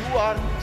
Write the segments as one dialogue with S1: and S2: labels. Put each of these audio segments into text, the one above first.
S1: You are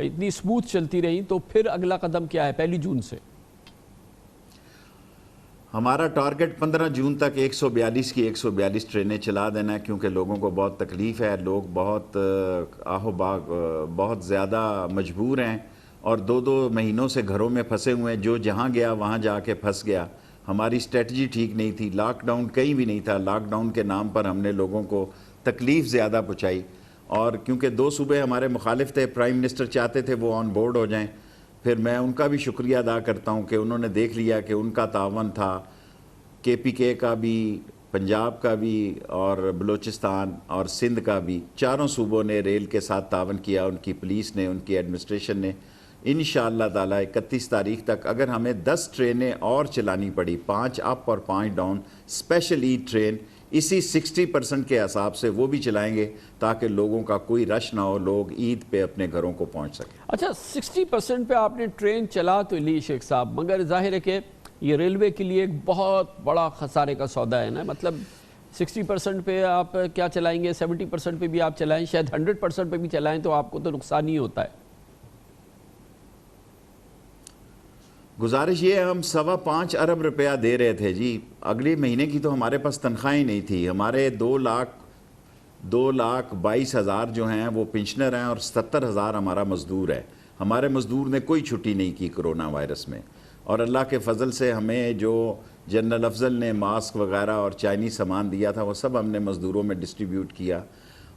S2: اتنی smooth چلتی رہیں تو پھر اگلا قدم کیا ہے 1 جون سے؟
S3: ہمارا ٹارگٹ 15 جون تک 142 کی 142 ٹرینیں چلا دینا ہے، کیونکہ لوگوں کو بہت تکلیف ہے، لوگ بہت آہو باغ بہت زیادہ مجبور ہیں اور 2 مہینوں سے گھروں میں پھنسے ہوئے ہیں. جو جہاں گیا وہاں جا کے پھنس گیا. ہماری اسٹریٹجی ٹھیک نہیں تھی، لاک ڈاؤن کہیں بھی نہیں تھا. لاک ڈاؤن کے نام پر ہم نے لوگوں کو تکلیف زیادہ پہنچائی، اور کیونکہ 2 صوبے ہمارے مخالف تھے، پرائم منسٹر چاہتے تھے وہ آن بورڈ ہو جائیں. پھر میں ان کا بھی شکریہ ادا کرتا ہوں کہ انہوں نے دیکھ لیا کہ ان کا تعاون تھا، KPK کا بھی، پنجاب کا بھی، اور بلوچستان اور سندھ کا بھی. 4 صوبوں نے ریل کے ساتھ تعاون کیا، ان کی پولیس نے، ان کی ایڈمنسٹریشن نے. انشاءاللہ تعالی 31 تاریخ تک اگر ہمیں 10 ٹرینیں اور چلانی پڑی، 5 اپ اور 5 ڈاؤن اسپیشل عید ٹرین، اسی 60% کے حساب سے وہ بھی چلائیں گے تاکہ لوگوں کا کوئی رش نہ ہو، لوگ عید پہ اپنے گھروں کو پہنچ سکیں.
S2: اچھا 60% پہ آپ نے ٹرین چلا تو لی شیخ صاحب، مگر ظاہر ہے کہ یہ ریلوے کے لیے ایک بہت بڑا خسارے کا سودا ہے نا. مطلب 60% پہ آپ کیا چلائیں گے، 70% پہ بھی آپ چلائیں، شاید 100% پہ بھی چلائیں تو آپ کو تو نقصان ہی ہوتا ہے.
S3: گزارش یہ ہے، ہم 5.25 ارب روپیہ دے رہے تھے جی. اگلے مہینے کی تو ہمارے پاس تنخواہیں نہیں تھی. ہمارے 2,22,000 جو ہیں وہ پنشنر ہیں اور 70,000 ہمارا مزدور ہے. ہمارے مزدور نے کوئی چھٹی نہیں کی کرونا وائرس میں، اور اللہ کے فضل سے ہمیں جو جنرل افضل نے ماسک وغیرہ اور چائنیز سامان دیا تھا وہ سب ہم نے مزدوروں میں ڈسٹریبیوٹ کیا،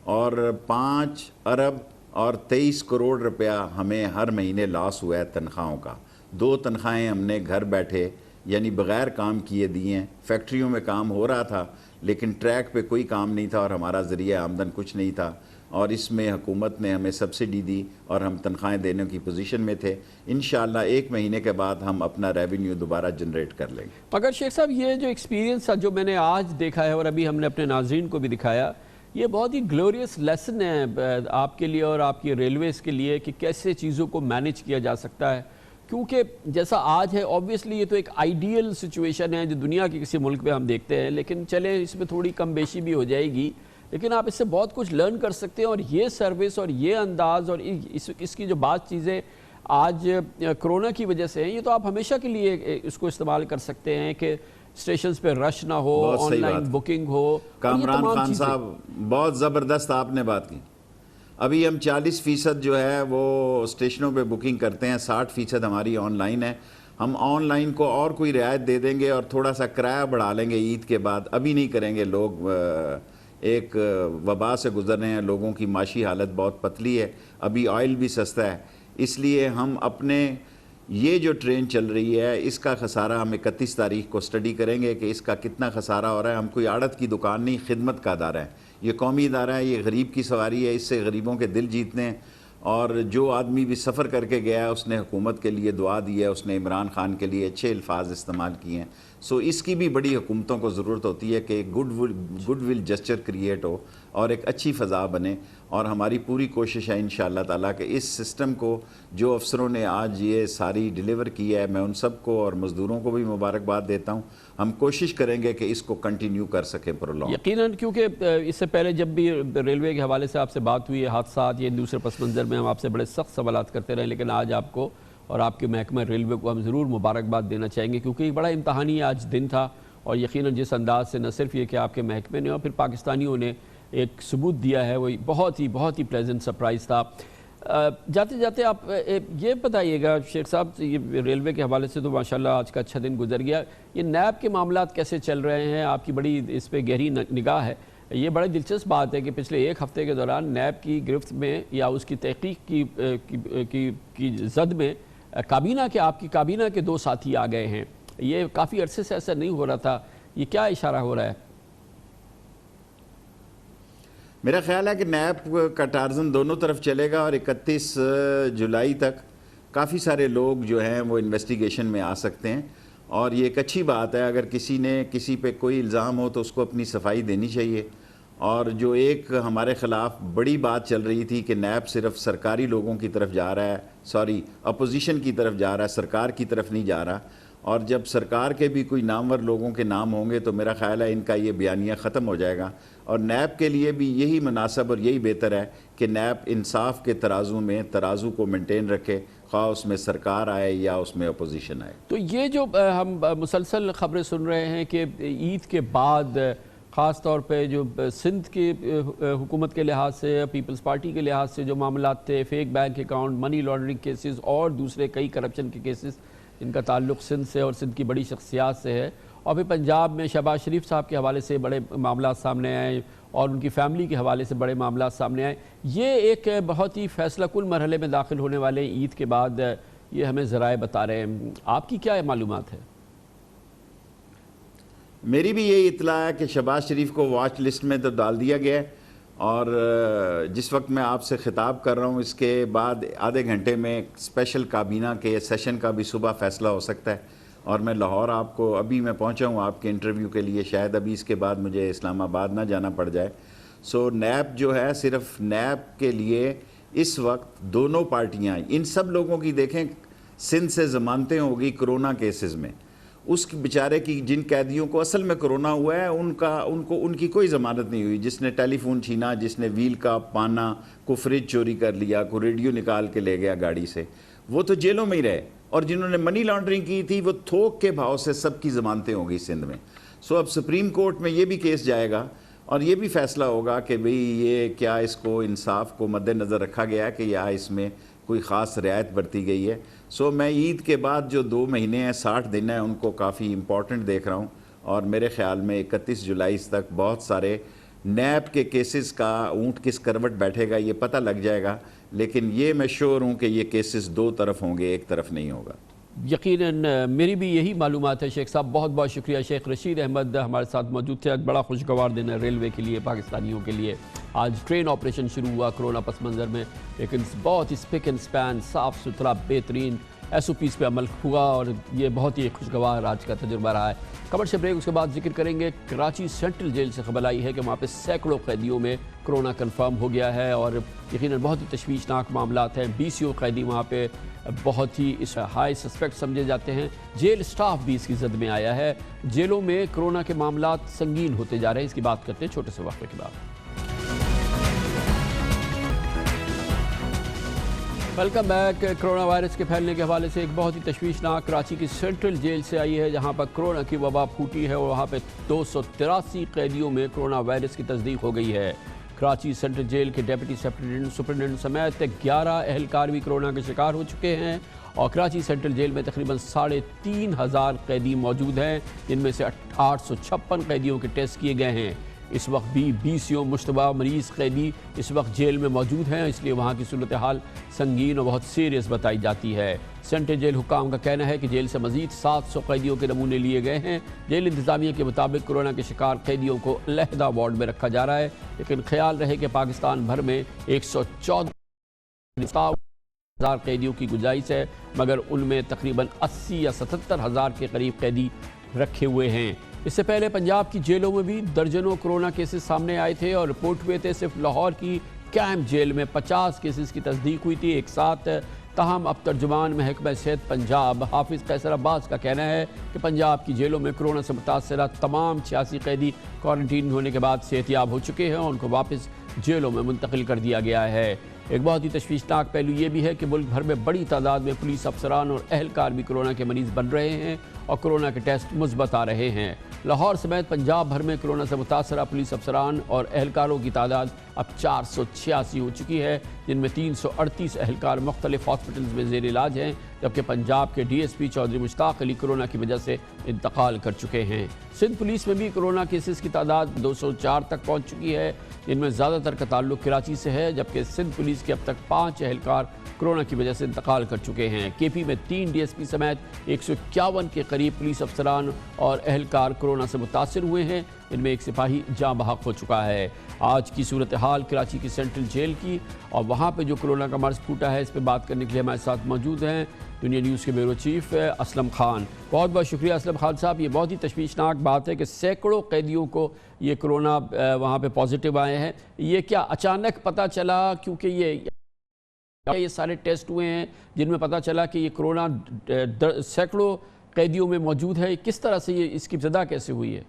S3: اور 5 ارب اور 23 کروڑ روپیہ ہمیں ہر مہینے لاس ہوا ہے تنخواہوں کا. 2 تنخواہیں ہم نے گھر بیٹھے یعنی بغیر کام کیے دی ہیں. فیکٹریوں میں کام ہو رہا تھا لیکن ٹریک پہ کوئی کام نہیں تھا اور ہمارا ذریعہ آمدن کچھ نہیں تھا، اور اس میں حکومت نے ہمیں سبسڈی دی اور ہم تنخواہیں دینے کی پوزیشن میں تھے. انشاءاللہ 1 مہینے کے بعد ہم اپنا ریونیو دوبارہ جنریٹ کر لیں گے.
S2: مگر شیخ صاحب یہ جو ایکسپیرینس جو میں نے آج دیکھا ہے اور ابھی ہم نے اپنے ناظرین کو بھی دکھایا، یہ بہت ہی گلوریس لیسن ہے آپ کے لیے اور آپ کی ریلویز کے لیے کہ کیسے چیزوں کو مینیج کیا جا سکتا ہے. کیونکہ جیسا آج ہے اوبویسلی یہ تو ایک آئیڈیل سچویشن ہے جو دنیا کے کسی ملک میں ہم دیکھتے ہیں، لیکن چلیں اس میں تھوڑی کم بیشی بھی ہو جائے گی، لیکن آپ اس سے بہت کچھ لرن کر سکتے ہیں. اور یہ سروس اور یہ انداز اور اس کی جو بات چیزیں آج کرونا کی وجہ سے ہیں، یہ تو آپ ہمیشہ کے لیے اس کو استعمال کر سکتے ہیں کہ اسٹیشنز پہ رش نہ ہو، آن لائن بکنگ ہو.
S3: کامران خان صاحب بہت زبردست آپ نے بات کی. ابھی ہم 40% جو ہے وہ اسٹیشنوں پہ بکنگ کرتے ہیں، 60% ہماری آن لائن ہے. ہم آن لائن کو اور کوئی رعایت دے دیں گے اور تھوڑا سا کرایہ بڑھا لیں گے عید کے بعد. ابھی نہیں کریں گے. لوگ ایک وبا سے گزر رہے ہیں، لوگوں کی معاشی حالت بہت پتلی ہے، ابھی آئل بھی سستا ہے، اس لیے ہم اپنے یہ جو ٹرین چل رہی ہے اس کا خسارہ ہم 31 تاریخ کو سٹڈی کریں گے کہ اس کا کتنا خسارہ ہو رہا ہے. ہم کوئی آڑت کی دکان نہیں، خدمت کا ادارہ ہے، یہ قومی ادارہ ہے، یہ غریب کی سواری ہے، اس سے غریبوں کے دل جیتنے ہیں. اور جو آدمی بھی سفر کر کے گیا ہے اس نے حکومت کے لیے دعا دی ہے، اس نے عمران خان کے لیے اچھے الفاظ استعمال کیے ہیں. سو اس کی بھی بڑی حکومتوں کو ضرورت ہوتی ہے کہ ایک گڈ ول جسچر کریٹ ہو اور ایک اچھی فضا بنے. اور ہماری پوری کوشش ہے انشاءاللہ تعالیٰ کہ اس سسٹم کو جو افسروں نے آج یہ ساری ڈیلیور کی ہے، میں ان سب کو اور مزدوروں کو بھی مبارکباد دیتا ہوں. ہم کوشش کریں گے کہ اس کو کنٹینیو کر سکیں پرولونگ.
S2: یقیناً، کیونکہ اس سے پہلے جب بھی ریلوے کے حوالے سے آپ سے بات ہوئی ہے، حادثات یہ دوسرے پس منظر میں ہم آپ سے بڑے سخت سوالات کرتے رہے، لیکن آج آپ کو اور آپ کے محکمہ ریلوے کو ہم ضرور مبارکباد دینا چاہیں گے، کیونکہ ایک بڑا امتحانی آج دن تھا. اور یقیناً جس انداز سے نہ صرف یہ کہ آپ کے محکمے نے اور پھر پاکستانیوں نے ایک ثبوت دیا ہے، وہ بہت ہی پلیزنٹ سرپرائز تھا. جاتے جاتے آپ یہ بتائیے گا شیخ صاحب، یہ ریلوے کے حوالے سے تو ماشاءاللہ آج کا اچھا دن گزر گیا، یہ نیب کے معاملات کیسے چل رہے ہیں؟ آپ کی بڑی اس پہ گہری نگاہ ہے. یہ بڑی دلچسپ بات ہے کہ پچھلے 1 ہفتے کے دوران نیب کی گرفت میں یا اس کی تحقیق کی زد میں آپ کی کابینہ کے 2 ساتھی آ گئے ہیں. یہ کافی عرصے سے ایسا نہیں ہو رہا تھا، یہ کیا اشارہ ہو رہا ہے؟
S3: میرا خیال ہے کہ نیب کا ٹارزن دونوں طرف چلے گا اور 31 جولائی تک کافی سارے لوگ جو ہیں وہ انویسٹیگیشن میں آ سکتے ہیں. اور یہ ایک اچھی بات ہے، اگر کسی پہ کوئی الزام ہو تو اس کو اپنی صفائی دینی چاہیے. اور جو ایک ہمارے خلاف بڑی بات چل رہی تھی کہ نیب صرف سرکاری لوگوں کی طرف جا رہا ہے، اپوزیشن کی طرف جا رہا ہے، سرکار کی طرف نہیں جا رہا، اور جب سرکار کے بھی کوئی نامور لوگوں کے نام ہوں گے تو میرا خیال ہے ان کا یہ بیانیہ ختم ہو جائے گا، اور نیب کے لیے بھی یہی مناسب اور یہی بہتر ہے کہ نیب انصاف کے ترازو کو مینٹین رکھے، خواہ اس میں سرکار آئے یا اس میں اپوزیشن آئے۔
S2: تو یہ جو ہم مسلسل خبریں سن رہے ہیں کہ عید کے بعد خاص طور پہ جو سندھ کی حکومت کے لحاظ سے، پیپلز پارٹی کے لحاظ سے جو معاملات تھے، fake bank account, money laundering cases اور دوسرے کئی کرپشن کے کیسز جن کا تعلق سندھ سے اور سندھ کی بڑی شخصیات سے ہے، اور پھر پنجاب میں شہباز شریف صاحب کے حوالے سے بڑے معاملات سامنے آئے اور ان کی فیملی کے حوالے سے بڑے معاملات سامنے آئے، یہ ایک بہت ہی فیصلہ کن مرحلے میں داخل ہونے والے عید کے بعد یہ ہمیں ذرائع بتا رہے ہیں۔ آپ کی کیا معلومات ہے؟
S3: میری بھی یہی اطلاع ہے کہ شہباز شریف کو واچ لسٹ میں تو ڈال دیا گیا ہے، اور جس وقت میں آپ سے خطاب کر رہا ہوں اس کے بعد آدھے گھنٹے میں اسپیشل کابینہ کے سیشن کا بھی صبح فیصلہ ہو سکتا ہے، اور میں لاہور آپ کو ابھی میں پہنچا ہوں آپ کے انٹرویو کے لیے، شاید ابھی اس کے بعد مجھے اسلام آباد نہ جانا پڑ جائے۔ سو نیب جو ہے، صرف نیب کے لیے اس وقت دونوں پارٹیاں، ان سب لوگوں کی دیکھیں سندھ سے ضمانتیں ہوگی کرونا کیسز میں، اس بیچارے کی جن قیدیوں کو اصل میں کرونا ہوا ہے ان کی کوئی ضمانت نہیں ہوئی، جس نے ٹیلی فون چھینا، جس نے ویل کا پانا، کو فریج چوری کر لیا، کو ریڈیو نکال کے لے گیا گاڑی سے، وہ تو جیلوں میں ہی رہے، اور جنہوں نے منی لانڈرنگ کی تھی وہ تھوک کے بھاؤ سے سب کی ضمانتیں ہوں گی سندھ میں۔ سو اب سپریم کورٹ میں یہ بھی کیس جائے گا اور یہ بھی فیصلہ ہوگا کہ بھئی یہ کیا اس کو انصاف کو مد نظر رکھا گیا ہے کہ یا اس میں کوئی خاص رعایت برتی گئی ہے۔ سو میں عید کے بعد جو 2 مہینے ہیں، 60 دن ہیں، ان کو کافی امپورٹنٹ دیکھ رہا ہوں، اور میرے خیال میں 31 جولائی تک بہت سارے نیب کے کیسز کا اونٹ کس کروٹ بیٹھے گا یہ پتہ لگ جائے گا، لیکن یہ میں شور ہوں کہ یہ کیسز 2 طرف ہوں گے، ایک طرف نہیں ہوگا۔
S2: یقیناً میری بھی یہی معلومات ہے شیخ صاحب، بہت بہت شکریہ۔ شیخ رشید احمد ہمارے ساتھ موجود تھے، بڑا خوشگوار دن ہے ریلوے کے لیے، پاکستانیوں کے لیے۔ آج ٹرین آپریشن شروع ہوا کرونا پس منظر میں، لیکن بہت ہی سپک اینڈ سپین، صاف ستھرا، بہترین SOPs پہ عمل ہوا، اور یہ بہت ہی خوشگوار آج کا تجربہ رہا ہے۔ کمرشل بریک، اس کے بعد ذکر کریں گے کراچی سینٹرل جیل سے خبر آئی ہے کہ وہاں پہ سینکڑوں قیدیوں میں کرونا کنفرم ہو گیا ہے، اور یقیناً بہت ہی تشویشناک معاملات ہیں۔ 20 قیدی وہاں پہ بہت ہی ہائی سسپیکٹ سمجھے جاتے ہیں۔ جیل سٹاف بھی اس کی زد میں آیا ہے۔ جیلوں میں کرونا کے معاملات سنگین ہوتے جا رہے ہیں، اس کی بات کرتے ہیں چھوٹے سے وقفے کے بعد۔ Welcome back. کرونا وائرس کے پھیلنے کے حوالے سے ایک بہت ہی تشویشناک کراچی کی سینٹرل جیل سے آئی ہے، جہاں پر کرونا کی وبا پھوٹی ہے، اور وہاں پہ 283 قیدیوں میں کرونا وائرس کی تصدیق ہو گئی ہے۔ کراچی سینٹرل جیل کے ڈیپٹی سپرنٹنڈنٹ سمیت 11 اہلکار بھی کرونا کے شکار ہو چکے ہیں، اور کراچی سینٹرل جیل میں تقریباً 3500 قیدی موجود ہیں، جن میں سے 856 قیدیوں کے ٹیسٹ کیے گئے ہیں۔ اس وقت بھی 20 مشتبہ مریض قیدی اس وقت جیل میں موجود ہیں، اس لیے وہاں کی صورتحال سنگین اور بہت سیریس بتائی جاتی ہے۔ سینٹرل جیل حکام کا کہنا ہے کہ جیل سے مزید 700 قیدیوں کے نمونے لیے گئے ہیں۔ جیل انتظامیہ کے مطابق کرونا کے شکار قیدیوں کو علیحدہ وارڈ میں رکھا جا رہا ہے، لیکن خیال رہے کہ پاکستان بھر میں 114,000 قیدیوں کی گنجائش ہے، مگر ان میں تقریباً 80 یا 77,000 کے قریب قیدی رکھے ہوئے ہیں۔ اس سے پہلے پنجاب کی جیلوں میں بھی درجنوں کرونا کیسز سامنے آئے تھے اور رپورٹ ہوئے تھے۔ صرف لاہور کی کیمپ جیل میں 50 کیسز کی تصدیق ہوئی تھی ایک ساتھ۔ تاہم اب ترجمان محکمہ صحت پنجاب حافظ قیصر عباس کا کہنا ہے کہ پنجاب کی جیلوں میں کرونا سے متاثرہ تمام 86 قیدی کوارنٹین ہونے کے بعد صحتیاب ہو چکے ہیں اور ان کو واپس جیلوں میں منتقل کر دیا گیا ہے۔ ایک بہت ہی تشویشناک پہلو یہ بھی ہے کہ ملک بھر میں بڑی تعداد میں پولیس افسران اور اہلکار بھی کرونا کے مریض بن رہے ہیں اور کرونا کے ٹیسٹ مثبت آ رہے ہیں۔ لاہور سمیت پنجاب بھر میں کرونا سے متاثرہ پولیس افسران اور اہلکاروں کی تعداد اب 486 ہو چکی ہے، جن میں 338 اہلکار مختلف ہاسپٹلز میں زیر علاج ہیں، جبکہ پنجاب کے DSP چودھری مشتاق علی کرونا کی وجہ سے انتقال کر چکے ہیں۔ سندھ پولیس میں بھی کرونا کیسز کی تعداد 204 تک پہنچ چکی ہے، جن میں زیادہ تر کا تعلق کراچی سے ہے، جبکہ سندھ پولیس کے اب تک 5 اہلکار کرونا کی وجہ سے انتقال کر چکے ہیں۔ KP میں 3 DSP سمیت 151 کے قریب پولیس افسران اور اہلکار کرونا سے متاثر ہوئے ہیں، ان میں ایک سپاہی جاں بحق ہو چکا ہے۔ آج کی صورتحال کراچی کی سینٹرل جیل کی اور وہاں پہ جو کرونا کا مرض پھوٹا ہے، اس پہ بات کرنے کے لیے ہمارے ساتھ موجود ہیں دنیا نیوز کے بیورو چیف اسلم خان۔ بہت بہت شکریہ اسلم خان صاحب۔ یہ بہت ہی تشویشناک بات ہے کہ سینکڑوں قیدیوں کو یہ کرونا وہاں پہ پازیٹیو آئے ہیں۔ یہ کیا اچانک پتہ چلا، کیونکہ یہ سارے ٹیسٹ ہوئے ہیں جن میں پتہ چلا کہ یہ کرونا سینکڑوں قیدیوں میں موجود ہے. کس طرح سے یہ اس کی ابتدا کیسے ہوئی ہے؟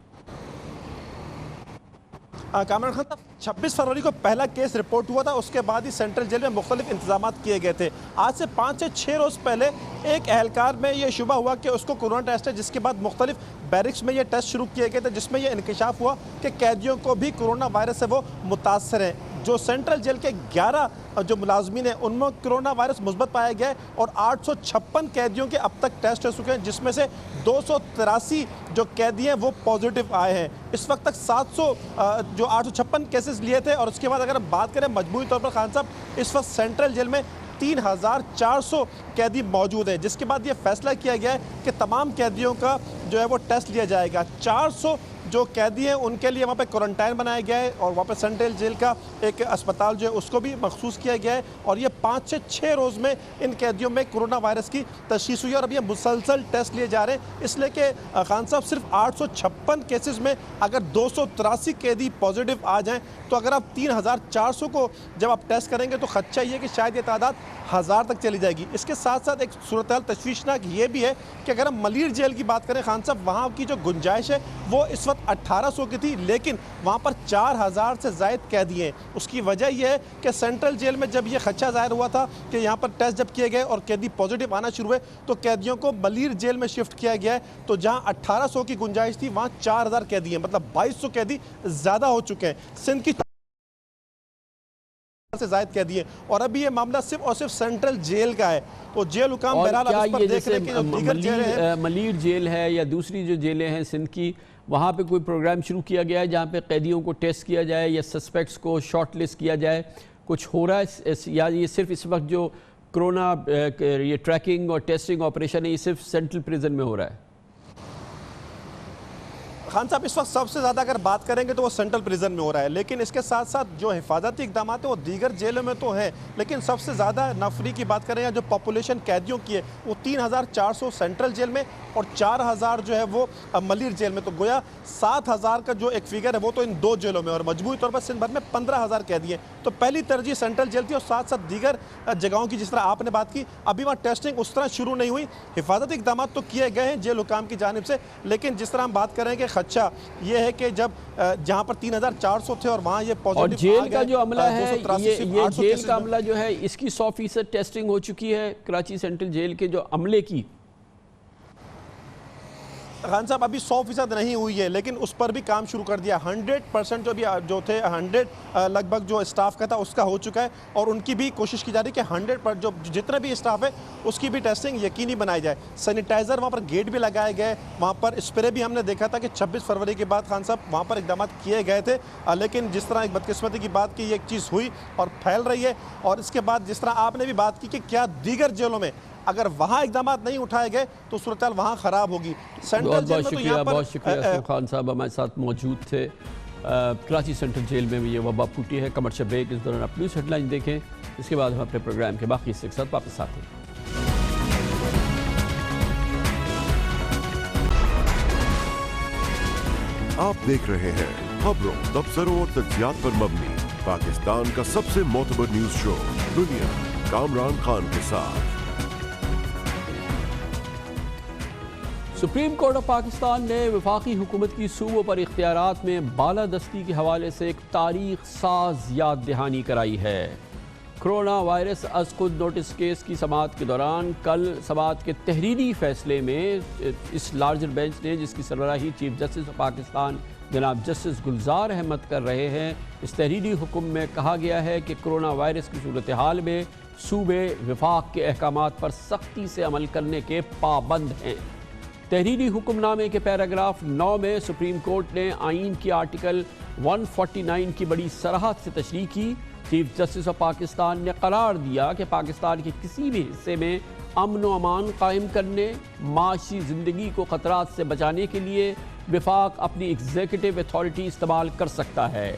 S4: کامران خان صاحب 26 فروری کو پہلا کیس رپورٹ ہوا تھا، اس کے بعد ہی سینٹرل جیل میں مختلف انتظامات کیے گئے تھے. آج سے 5 سے 6 روز پہلے ایک اہلکار میں یہ شبہ ہوا کہ اس کو کورونا ٹیسٹ ہے، جس کے بعد مختلف بیرکس میں یہ ٹیسٹ شروع کیے گئے تھے، جس میں یہ انکشاف ہوا کہ قیدیوں کو بھی کورونا وائرس سے وہ متاثر ہیں. جو سینٹرل جیل کے 11 جو ملازمین ہیں ان میں کورونا وائرس مثبت پایا گیا ہے اور 856 قیدیوں کے اب تک ٹیسٹ ہو چکے ہیں، جس میں سے 283 جو قیدی ہیں وہ پازیٹیو آئے ہیں. اس وقت تک 856 کیسز لیے تھے. اور اس کے بعد اگر ہم بات کریں مجموعی طور پر خان صاحب اس وقت سینٹرل جیل میں 3400 قیدی موجود ہیں، جس کے بعد یہ فیصلہ کیا گیا ہے کہ تمام قیدیوں کا جو ہے وہ ٹیسٹ لیا جائے گا. 400 جو قیدی ہیں ان کے لیے وہاں پہ کوارنٹائن بنایا گیا ہے اور وہاں پہ سینٹرل جیل کا ایک اسپتال جو ہے اس کو بھی مخصوص کیا گیا ہے. اور یہ 5 سے 6 روز میں ان قیدیوں میں کورونا وائرس کی تشخیص ہوئی اور اب یہ مسلسل ٹیسٹ لیے جا رہے ہیں. اس لیے کہ خان صاحب صرف 856 کیسز میں اگر 283 قیدی پازیٹیو آ جائیں تو اگر آپ 3400 کو جب آپ ٹیسٹ کریں گے تو خدشہ یہ کہ شاید یہ تعداد 1000 تک چلی جائے گی. اس کے ساتھ ساتھ ایک صورتحال تشویشناک یہ بھی ہے کہ اگر ہم ملیر جیل کی بات کریں خان صاحب، وہاں کی جو گنجائش ہے وہ اس وقت 1800 کی تھی، لیکن وہاں پر 4000 سے زائد قیدی ہیں. اس کی وجہ یہ ہے کہ سینٹرل جیل میں جب یہ خدشہ ظاہر ہوا تھا کہ یہاں پر ٹیسٹ جب کیے گئے اور قیدی پازیٹیو آنا شروع ہوئے تو قیدیوں کو ملیر جیل میں شفٹ کیا گیا ہے. تو جہاں 1800 کی گنجائش تھی وہاں 4000 قیدی ہیں، مطلب 2200 قیدی زیادہ ہو چکے ہیں. سندھ کی سے زائد قیدی ہیں اور ابھی یہ معاملہ صرف اور صرف سینٹرل جیل کا ہے. تو جیل حکام بہرحال اب اس پر دیکھ رہے ہیں کہ جو دیگر جیلیں ہیں
S2: ملیر جیل ہے یا دوسری جو جیلیں ہیں سندھ کی، وہاں پہ کوئی پروگرام شروع کیا گیا ہے جہاں پہ قیدیوں کو ٹیسٹ کیا جائے یا سسپیکٹس کو شارٹ لسٹ کیا جائے؟ کچھ ہو رہا ہے یا یہ صرف اس وقت جو کرونا یہ ٹریکنگ اور ٹیسٹنگ آپریشن ہے یہ صرف سینٹرل پریزن میں ہو رہا ہے؟
S4: خان صاحب اس وقت سب سے زیادہ اگر بات کریں گے تو وہ سینٹرل پریزن میں ہو رہا ہے، لیکن اس کے ساتھ ساتھ جو حفاظتی اقدامات ہیں وہ دیگر جیلوں میں تو ہیں، لیکن سب سے زیادہ نفری کی بات کریں یا جو پاپولیشن قیدیوں کی ہے وہ 3400 سینٹرل جیل میں اور 4000 جو ہے وہ ملیر جیل میں. تو گویا 7000 کا جو ایک فگر ہے وہ تو ان دو جیلوں میں اور مجموعی طور پر سندھ بھر میں 15000 قیدی ہیں. تو پہلی ترجیح سینٹرل جیل تھی اور ساتھ ساتھ دیگر جگہوں کی جس طرح آپ نے بات کی ابھی وہاں ٹیسٹنگ اس طرح شروع نہیں ہوئی. حفاظتی اقدامات تو کیے گئے ہیں جیل حکام کی جانب سے، لیکن جس طرح ہم بات کریں کہ خدشہ یہ ہے کہ جب جہاں پر 3400 تھے اور وہاں یہ پازیٹیو
S2: اور جیل کا جو عملہ ہے یہ جیل کا عملہ جو ہے اس کی 100% ٹیسٹنگ ہو چکی ہے کراچی سینٹرل جیل کے جو عملے کی؟
S4: خان صاحب ابھی 100% نہیں ہوئی ہے، لیکن اس پر بھی کام شروع کر دیا. 100% جو تھے 100 لگ بھگ جو اسٹاف کا تھا اس کا ہو چکا ہے اور ان کی بھی کوشش کی جا رہی ہے کہ 100 جو جتنا بھی اسٹاف ہے اس کی بھی ٹیسٹنگ یقینی بنائی جائے. سینیٹائزر وہاں پر گیٹ بھی لگائے گئے، وہاں پر اسپرے بھی ہم نے دیکھا تھا کہ 26 فروری کے بعد خان صاحب وہاں پر اقدامات کیے گئے تھے، لیکن جس طرح ایک بدقسمتی کی بات کی یہ ایک چیز ہوئی اور پھیل رہی ہے. اور اس کے بعد جس طرح آپ نے بھی بات کی کہ کیا دیگر جیلوں میں اگر وہاں اقدامات نہیں اٹھائے گئے تو صورتحال وہاں خراب ہوگی.
S2: بہت شکریہ اشرف خان صاحب ہمارے ساتھ موجود تھے. کراچی سینٹرل جیل میں بھی یہ وبا پھوٹی ہے. کمرشل بریک، اس دوران آپ نیوز ہیڈ لائن دیکھیں، اس کے بعد ہم اپنے پروگرام کے باقی حصے کے ساتھ واپس آتے ہیں.
S5: آپ دیکھ رہے ہیں خبروں، تبصروں اور تجزیات پر مبنی پاکستان کا سب سے معتبر نیوز شو دنیا، کامران خان کے ساتھ.
S2: سپریم کورٹ آف پاکستان نے وفاقی حکومت کی صوبوں پر اختیارات میں بالادستی کے حوالے سے ایک تاریخ ساز یاد دہانی کرائی ہے. کرونا وائرس از خود نوٹس کیس کی سماعت کے دوران کل سماعت کے تحریری فیصلے میں اس لارجر بینچ نے، جس کی سربراہی چیف جسٹس آف پاکستان جناب جسٹس گلزار احمد کر رہے ہیں، اس تحریری حکم میں کہا گیا ہے کہ کرونا وائرس کی صورتحال میں صوبے وفاق کے احکامات پر سختی سے عمل کرنے کے پابند ہیں. تحریری حکم نامے کے پیراگراف 9 میں سپریم کورٹ نے آئین کی آرٹیکل 149 کی بڑی صراحت سے تشریح کی. چیف جسٹس آف پاکستان نے قرار دیا کہ پاکستان کے کسی بھی حصے میں امن و امان قائم کرنے، معاشی زندگی کو خطرات سے بچانے کے لیے وفاق اپنی ایگزیکٹو اتھارٹی استعمال کر سکتا ہے.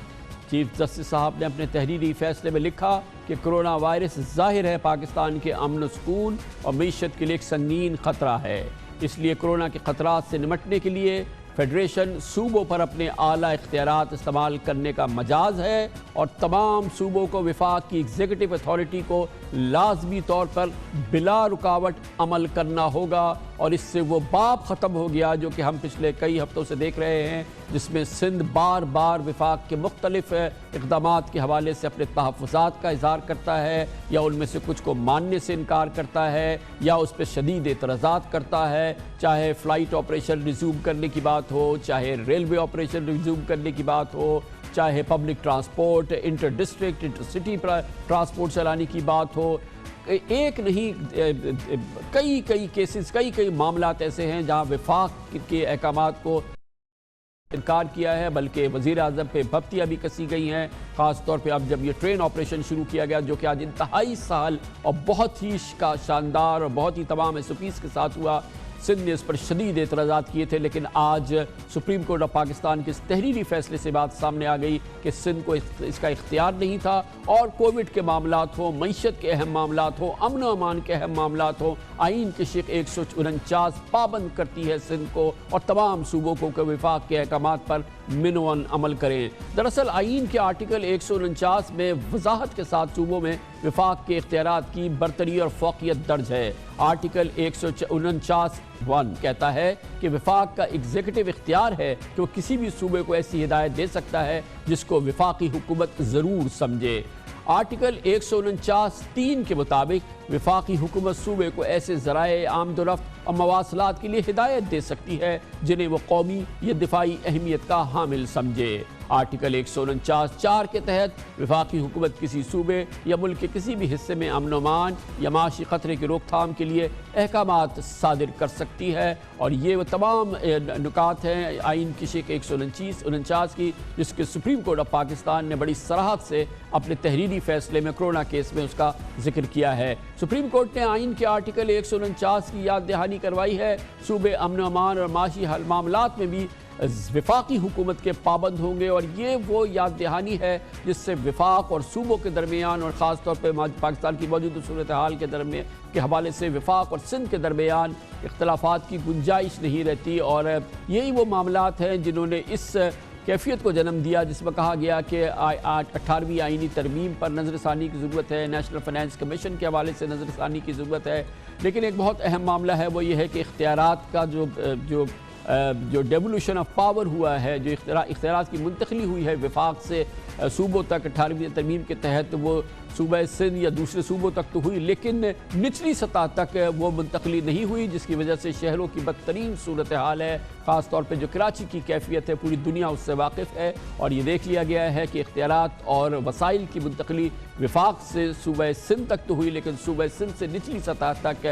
S2: چیف جسٹس صاحب نے اپنے تحریری فیصلے میں لکھا کہ کرونا وائرس ظاہر ہے پاکستان کے امن و سکون اور معیشت کے لیے ایک سنگین خطرہ ہے. اس لیے کرونا کے خطرات سے نمٹنے کے لیے فیڈریشن صوبوں پر اپنے اعلیٰ اختیارات استعمال کرنے کا مجاز ہے اور تمام صوبوں کو وفاق کی ایگزیکٹو اتھارٹی کو لازمی طور پر بلا رکاوٹ عمل کرنا ہوگا. اور اس سے وہ باب ختم ہو گیا جو کہ ہم پچھلے کئی ہفتوں سے دیکھ رہے ہیں، جس میں سندھ بار بار وفاق کے مختلف اقدامات کے حوالے سے اپنے تحفظات کا اظہار کرتا ہے، یا ان میں سے کچھ کو ماننے سے انکار کرتا ہے، یا اس پہ شدید اعتراضات کرتا ہے، چاہے فلائٹ آپریشن ریزیوم کرنے کی بات ہو، چاہے ریلوے آپریشن ریزیوم کرنے کی بات ہو، چاہے public transport, inter district inter city transport چلانے کی بات ہو۔ ایک نہیں کئی کیسز، کئی معاملات ایسے ہیں جہاں وفاق کے احکامات کو انکار کیا ہے، بلکہ وزیر اعظم پہ بھپتیاں بھی کسی گئی ہیں، خاص طور پہ اب جب یہ ٹرین آپریشن شروع کیا گیا جو کہ آج انتہائی سہل اور بہت ہی شاندار اور بہت ہی تمام SOPs کے ساتھ ہوا۔ سندھ نے اس پر شدید اعتراضات کیے تھے، لیکن آج سپریم کورٹ آف پاکستان کے اس تحریری فیصلے سے بات سامنے آ گئی کہ سندھ کو اس کا اختیار نہیں تھا، اور کووڈ کے معاملات ہوں، معیشت کے اہم معاملات ہوں، امن و امان کے اہم معاملات ہوں، آئین کی شق 149 پابند کرتی ہے سندھ کو اور تمام صوبوں کو کہ وفاق کے احکامات پر منوان عمل کریں۔ دراصل آئین کے آرٹیکل 149 میں وضاحت کے ساتھ صوبوں میں وفاق کے اختیارات کی برتری اور فوقیت درج ہے۔ آرٹیکل 149(1) کہتا ہے کہ وفاق کا ایگزیکٹو اختیار ہے کہ وہ کسی بھی صوبے کو ایسی ہدایت دے سکتا ہے جس کو وفاقی حکومت ضرور سمجھے۔ آرٹیکل 149(3) کے مطابق وفاقی حکومت صوبے کو ایسے ذرائع آمد و رفت اور مواصلات کے لیے ہدایت دے سکتی ہے جنہیں وہ قومی یا دفاعی اہمیت کا حامل سمجھے۔ آرٹیکل 149(4) کے تحت وفاقی حکومت کسی صوبے یا ملک کے کسی بھی حصے میں امن و امان یا معاشی خطرے کی روک تھام کے لیے احکامات صادر کر سکتی ہے، اور یہ وہ تمام نکات ہیں آئین کی شق 149 کی، جس کے سپریم کورٹ آف پاکستان نے بڑی صراحت سے اپنے تحریری فیصلے میں کرونا کیس میں اس کا ذکر کیا ہے۔ سپریم کورٹ نے آئین کے آرٹیکل 149 کی یاد دہانی کروائی ہے۔ صوبے امن و امان اور معاشی معاملات میں بھی وفاقی حکومت کے پابند ہوں گے، اور یہ وہ یاد دہانی ہے جس سے وفاق اور صوبوں کے درمیان اور خاص طور پہ پاکستان کی موجودہ صورتحال کے حوالے سے وفاق اور سندھ کے درمیان اختلافات کی گنجائش نہیں رہتی، اور یہی وہ معاملات ہیں جنہوں نے اس کیفیت کو جنم دیا جس میں کہا گیا کہ 18ویں آئینی ترمیم پر نظر ثانی کی ضرورت ہے، نیشنل فائنانس کمیشن کے حوالے سے نظر ثانی کی ضرورت ہے۔ لیکن ایک بہت اہم معاملہ ہے، وہ یہ ہے کہ اختیارات کا جو ڈیولوشن آف پاور ہوا ہے، جو اختیارات کی منتقلی ہوئی ہے وفاق سے صوبوں تک 18ویں ترمیم کے تحت، وہ صوبہ سندھ یا دوسرے صوبوں تک تو ہوئی، لیکن نچلی سطح تک وہ منتقلی نہیں ہوئی، جس کی وجہ سے شہروں کی بدترین صورتحال ہے۔ خاص طور پہ جو کراچی کی کیفیت ہے پوری دنیا اس سے واقف ہے، اور یہ دیکھ لیا گیا ہے کہ اختیارات اور وسائل کی منتقلی وفاق سے صوبہ سندھ تک تو ہوئی، لیکن صوبہ سندھ سے نچلی سطح تک،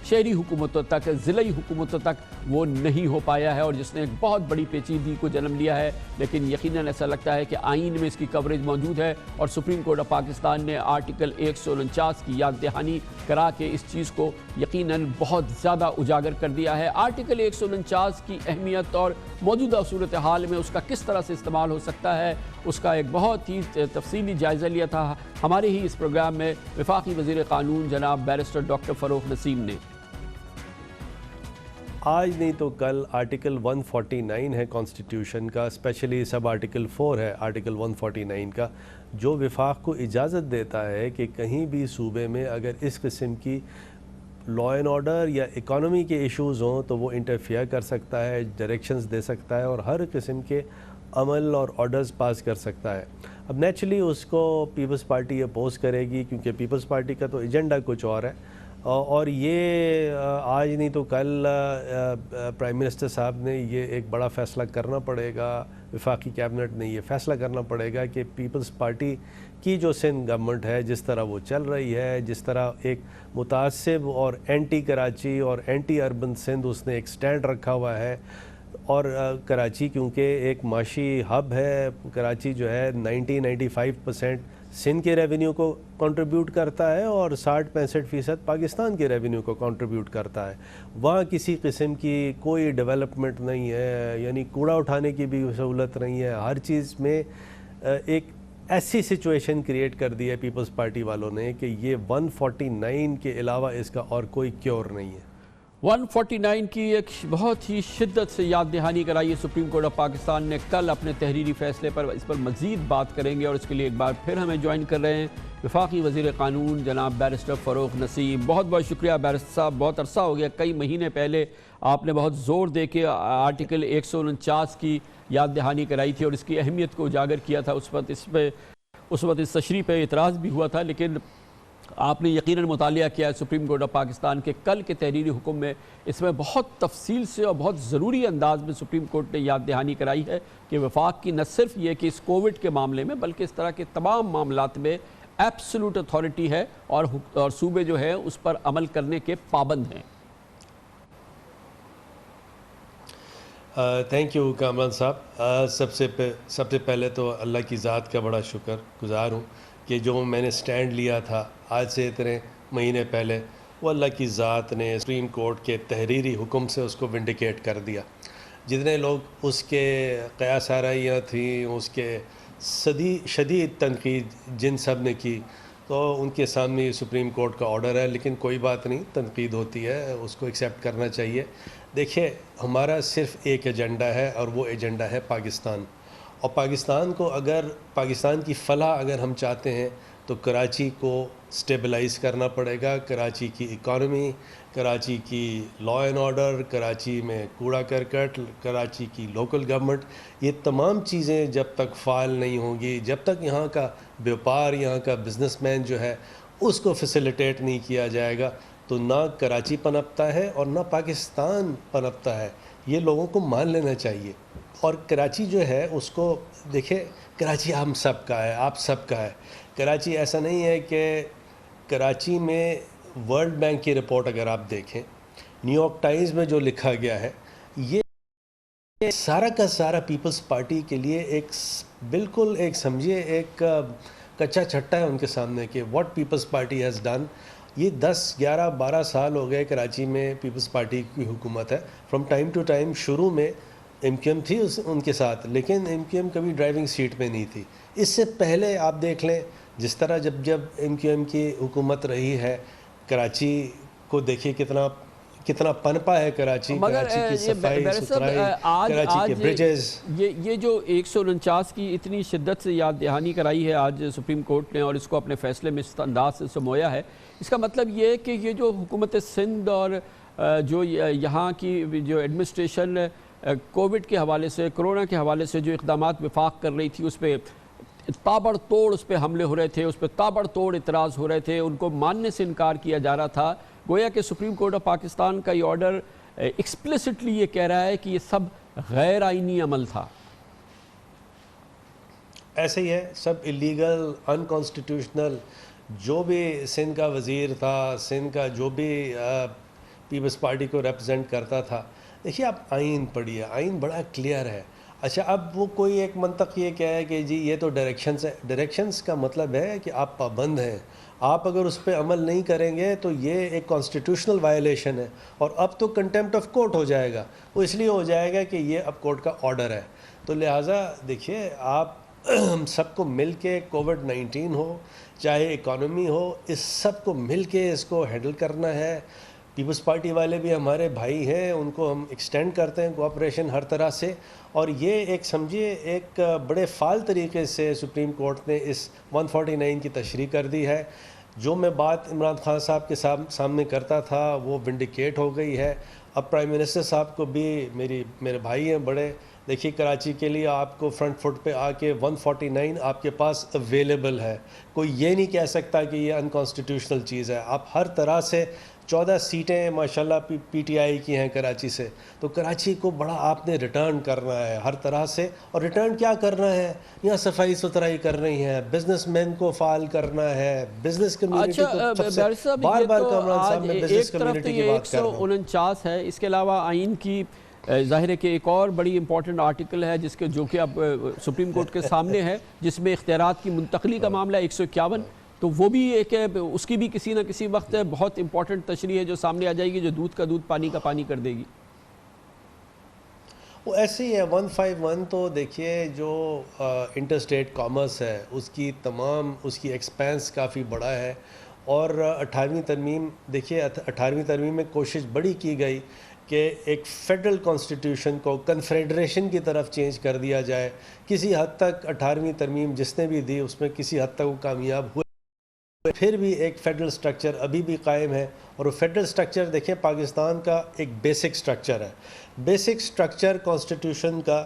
S2: شہری حکومتوں تک، ضلعی حکومتوں تک وہ نہیں ہو پایا ہے، اور جس نے ایک بہت بڑی پیچیدگی کو جنم لیا ہے۔ لیکن یقیناً ایسا لگتا ہے کہ آئین میں اس کی کوریج موجود ہے، اور سپریم کورٹ آف پاکستان نے آرٹیکل 149 کی یاد دہانی کرا کے اس چیز کو یقیناً بہت زیادہ اجاگر کر دیا ہے۔ آرٹیکل 149 کی اہمیت اور موجودہ صورتحال میں اس کا کس طرح سے استعمال ہو سکتا ہے، اس کا ایک بہت ہی تفصیلی جائزہ لیا تھا ہمارے ہی اس پروگرام میں وفاقی وزیر قانون جناب بیرسٹر ڈاکٹر فروخ نسیم نے۔
S6: آج نہیں تو کل آرٹیکل 149 ہے کانسٹیٹیوشن کا، اسپیشلی سب آرٹیکل 4 ہے آرٹیکل 149 کا، جو وفاق کو اجازت دیتا ہے کہ کہیں بھی صوبے میں اگر اس قسم کی لا اینڈ آرڈر یا اکانومی کے ایشوز ہوں تو وہ انٹرفیئر کر سکتا ہے، ڈائریکشنز دے سکتا ہے، اور ہر قسم کے عمل اور آرڈرز پاس کر سکتا ہے۔ اب نیچرلی اس کو پیپلز پارٹی اپوز کرے گی، کیونکہ پیپلز پارٹی کا تو ایجنڈا کچھ اور ہے، اور یہ آج نہیں تو کل پرائم منسٹر صاحب نے یہ ایک بڑا فیصلہ کرنا پڑے گا، وفاقی کیبنٹ نے یہ فیصلہ کرنا پڑے گا کہ پیپلز پارٹی کی جو سندھ گورنمنٹ ہے جس طرح وہ چل رہی ہے، جس طرح ایک متعصب اور اینٹی کراچی اور اینٹی اربن سندھ اس نے ایک سٹینڈ رکھا ہوا ہے، اور کراچی کیونکہ ایک معاشی ہب ہے، کراچی جو ہے 90-95% سندھ کے ریونیو کو کنٹریبیوٹ کرتا ہے اور 60-65% پاکستان کے ریونیو کو کنٹریبیوٹ کرتا ہے۔ وہاں کسی قسم کی کوئی ڈیولپمنٹ نہیں ہے، یعنی کوڑا اٹھانے کی بھی سہولت نہیں ہے، ہر چیز میں ایک ایسی سچویشن کریٹ کر دی ہے پیپلز پارٹی والوں نے کہ یہ 149 کے علاوہ اس کا اور کوئی کیور نہیں ہے۔
S2: 149 کی ایک بہت ہی شدت سے یاد دہانی کرائی ہے سپریم کورٹ آف پاکستان نے کل اپنے تحریری فیصلے پر. اس پر مزید بات کریں گے اور اس کے لیے ایک بار پھر ہمیں جوائن کر رہے ہیں وفاقی وزیر قانون جناب بیرسٹر فروغ نسیم. بہت بہت شکریہ بیرسٹر صاحب. بہت عرصہ ہو گیا, کئی مہینے پہلے آپ نے بہت زور دے کے آرٹیکل 149 کی یاد دہانی کرائی تھی اور اس کی اہمیت کو اجاگر کیا تھا. اس وقت اس تشریح پہ اعتراض بھی ہوا تھا, لیکن آپ نے یقیناً مطالعہ کیا ہے سپریم کورٹ آف پاکستان کے کل کے تحریری حکم میں. اس میں بہت تفصیل سے اور بہت ضروری انداز میں سپریم کورٹ نے یاد دہانی کرائی ہے کہ وفاق کی نہ صرف یہ کہ اس کووڈ کے معاملے میں بلکہ اس طرح کے تمام معاملات میں ایبسولوٹ اتھارٹی ہے اور صوبے جو ہے اس پر عمل کرنے کے پابند ہیں.
S6: تھینک یو کامران صاحب. سب سے پہلے تو اللہ کی ذات کا بڑا شکر گزار ہوں کہ جو میں نے سٹینڈ لیا تھا آج سے اتنے مہینے پہلے, وہ اللہ کی ذات نے سپریم کورٹ کے تحریری حکم سے اس کو ونڈیکیٹ کر دیا. جتنے لوگ اس کے قیاس آرائیاں تھیں, اس کے شدید تنقید جن سب نے کی, تو ان کے سامنے سپریم کورٹ کا آرڈر ہے. لیکن کوئی بات نہیں, تنقید ہوتی ہے, اس کو ایکسیپٹ کرنا چاہیے. دیکھیے, ہمارا صرف ایک ایجنڈا ہے اور وہ ایجنڈا ہے پاکستان. اور پاکستان کو پاکستان کی فلاح اگر ہم چاہتے ہیں تو کراچی کو سٹیبلائز کرنا پڑے گا. کراچی کی اکانومی, کراچی کی لا اینڈ آرڈر, کراچی میں کوڑا کرکٹ, کراچی کی لوکل گورنمنٹ, یہ تمام چیزیں جب تک فعال نہیں ہوں گی, جب تک یہاں کا بیوپار, یہاں کا بزنس مین جو ہے اس کو فیسیلیٹیٹ نہیں کیا جائے گا, تو نہ کراچی پنپتا ہے اور نہ پاکستان پنپتا ہے. یہ لوگوں کو مان لینا چاہیے. اور کراچی جو ہے اس کو دیکھیں, کراچی ہم سب کا ہے, آپ سب کا ہے. کراچی ایسا نہیں ہے کہ کراچی میں ورلڈ بینک کی رپورٹ اگر آپ دیکھیں, نیو یارک ٹائمز میں جو لکھا گیا ہے, یہ سارا کا سارا پیپلز پارٹی کے لیے ایک بالکل ایک سمجھیے ایک کچا چھٹا ہے ان کے سامنے کہ what Peoples Party has done. یہ 10, 11, 12 سال ہو گئے کراچی میں پیپلز پارٹی کی حکومت ہے. فرام ٹائم ٹو ٹائم شروع میں ایم کیو ایم تھی ان کے ساتھ, لیکن ایم کیو ایم کبھی ڈرائیونگ سیٹ پہ نہیں تھی. اس سے پہلے آپ دیکھ لیں جس طرح جب ایم کیو ایم کی حکومت رہی ہے, کراچی کو دیکھیے کتنا پنپا ہے کراچی, کراچی کی صفائی ستھرائی, کراچی کے بریجز.
S2: یہ جو 149 کی اتنی شدت سے یاد دہانی کرائی ہے آج سپریم کورٹ نے اور اس کو اپنے فیصلے میں اس انداز سے سمویا ہے, اس کا مطلب یہ ہے کہ یہ جو حکومت سندھ اور جو یہاں کی جو ایڈمنسٹریشن کووڈ کے حوالے سے, کرونا کے حوالے سے جو اقدامات وفاق کر رہی تھی, اس پہ تابڑ توڑ اس پہ حملے ہو رہے تھے, اس پہ تابڑ توڑ اعتراض ہو رہے تھے, ان کو ماننے سے انکار کیا جا رہا تھا. گویا کہ سپریم کورٹ آف پاکستان کا یہ آرڈر ایکسپلیسٹلی یہ کہہ رہا ہے کہ یہ سب غیر آئینی عمل تھا.
S6: ایسے ہی ہے, سب اللیگل, انکانسٹیٹیوشنل. جو بھی سندھ کا وزیر تھا, سندھ کا جو بھی پیپلز پارٹی کو ریپرزینٹ کرتا تھا, دیکھیے آپ آئین پڑھیے, آئین بڑا کلیئر ہے. اچھا, اب وہ کوئی ایک منطق یہ کہے کہ جی یہ تو ڈائریکشنز ہے. ڈائریکشنز کا مطلب ہے کہ آپ پابند ہیں, آپ اگر اس پہ عمل نہیں کریں گے تو یہ ایک کانسٹیٹیوشنل وائلیشن ہے, اور اب تو کنٹیمپٹ آف کورٹ ہو جائے گا. وہ اس لیے ہو جائے گا کہ یہ اب کورٹ کا آرڈر ہے. تو لہٰذا دیکھیے, آپ ہم سب کو مل کے کووڈ-19 ہو چاہے اکانومی ہو, اس سب کو مل کے اس کو ہینڈل کرنا ہے. پیپلز پارٹی والے بھی ہمارے بھائی ہیں, ان کو ہم ایکسٹینڈ کرتے ہیں کوآپریشن ہر طرح سے. اور یہ ایک سمجھیے ایک بڑے فعال طریقے سے سپریم کورٹ نے اس 149 کی تشریح کر دی ہے. جو میں بات عمران خان صاحب کے سامنے کرتا تھا وہ ونڈیکیٹ ہو گئی ہے. اب پرائم منسٹر صاحب کو بھی, میرے بھائی ہیں بڑے, دیکھیے کراچی کے لیے آپ کو فرنٹ فٹ پہ آ کے 149 آپ کے پاس اویلیبل ہے. کوئی یہ نہیں کہہ سکتا کہ یہ انکانسٹیٹیوشنل چیز ہے. آپ ہر طرح سے 14 سیٹیں ماشاءاللہ پی ٹی آئی کی ہیں کراچی سے, تو کراچی کو بڑا آپ نے ریٹرن کرنا ہے ہر طرح سے. اور ریٹرن کیا کرنا ہے, یہاں صفائی ستھرائی کرنی ہے, بزنس مین کو فعال کرنا ہے, بزنس کمیونٹی کو بار کامران صاحب میں بزنس کمیونٹی کی بات کر رہا ہوں.
S2: 149 ہے, اس کے علاوہ آئین کی ظاہر ہے کہ ایک اور بڑی امپورٹنٹ آرٹیکل ہے جو کہ اب سپریم کورٹ کے سامنے ہے, جس میں اختیارات کی منتقلی کا معاملہ 151. تو وہ بھی ایک ہے, اس کی بھی کسی نہ کسی وقت بہت امپورٹنٹ تشریح ہے جو سامنے آ جائے گی, جو دودھ کا دودھ پانی کا پانی کر دے گی.
S6: وہ ایسے ہی ہے. 151 تو دیکھیے جو انٹر اسٹیٹ کامرس ہے اس کی ایکسپینس کافی بڑا ہے, اور 18ویں ترمیم دیکھیے 18ویں ترمیم میں کوشش بڑی کی گئی کہ ایک فیڈرل کانسٹیٹیوشن کو کنفیڈریشن کی طرف چینج کر دیا جائے. کسی حد تک 18ویں ترمیم جس نے بھی دی اس میں کسی حد تک وہ کامیاب ہوئے. پھر بھی ایک فیڈرل سٹرکچر ابھی بھی قائم ہے, اور وہ فیڈرل سٹرکچر دیکھیں پاکستان کا ایک بیسک سٹرکچر ہے. بیسک سٹرکچر کانسٹیٹیوشن کا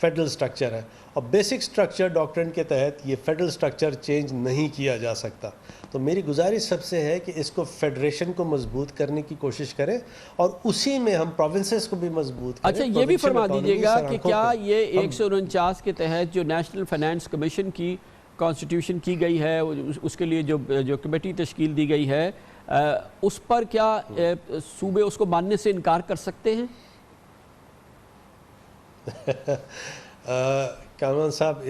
S6: فیڈرل سٹرکچر ہے, اور بیسک سٹرکچر ڈاکٹرن کے تحت یہ فیڈرل سٹرکچر چینج نہیں کیا جا سکتا. تو میری گزارش سب سے ہے کہ اس کو فیڈریشن کو مضبوط کرنے کی کوشش کریں, اور اسی میں ہم پروونسز کو بھی مضبوط کریں.
S2: اچھا یہ بھی فرما دیجیے گا کہ کیا یہ 149 کے تحت جو نیشنل فائنانس کمیشن کی کانسٹیٹیوشن کی گئی ہے, اس کے لیے جو کمیٹی تشکیل دی گئی ہے, اس پر کیا صوبے اس کو ماننے سے انکار کر سکتے ہیں؟
S6: کامران صاحب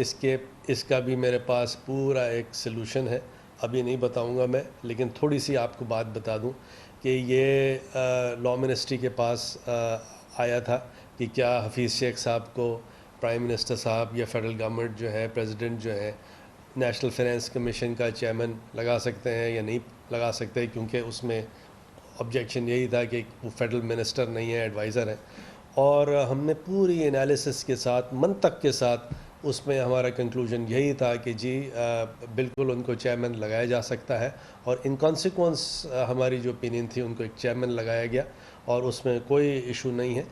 S6: اس کا بھی میرے پاس پورا ایک سلوشن ہے, ابھی نہیں بتاؤں گا میں, لیکن تھوڑی سی آپ کو بات بتا دوں کہ یہ لاء منسٹری کے پاس آیا تھا کہ کیا حفیظ شیخ صاحب کو پرائم منسٹر صاحب یا فیڈرل گورنمنٹ جو ہے, پریزیڈنٹ جو ہے, نیشنل فائنانس کمیشن کا چیئرمین لگا سکتے ہیں یا نہیں لگا سکتے, کیونکہ اس میں آبجیکشن یہی تھا کہ وہ فیڈرل منسٹر نہیں ہے, ایڈوائزر ہیں. اور ہم نے پوری انالیسس کے ساتھ, منطق کے ساتھ, اس میں ہمارا کنکلوژن یہی تھا کہ جی بالکل ان کو چیئرمین لگایا جا سکتا ہے, اور ان کانسیکوینس ہماری جو اوپینین تھی ان کو ایک چیئرمین لگایا گیا, اور اس میں کوئی ایشو نہیں ہے.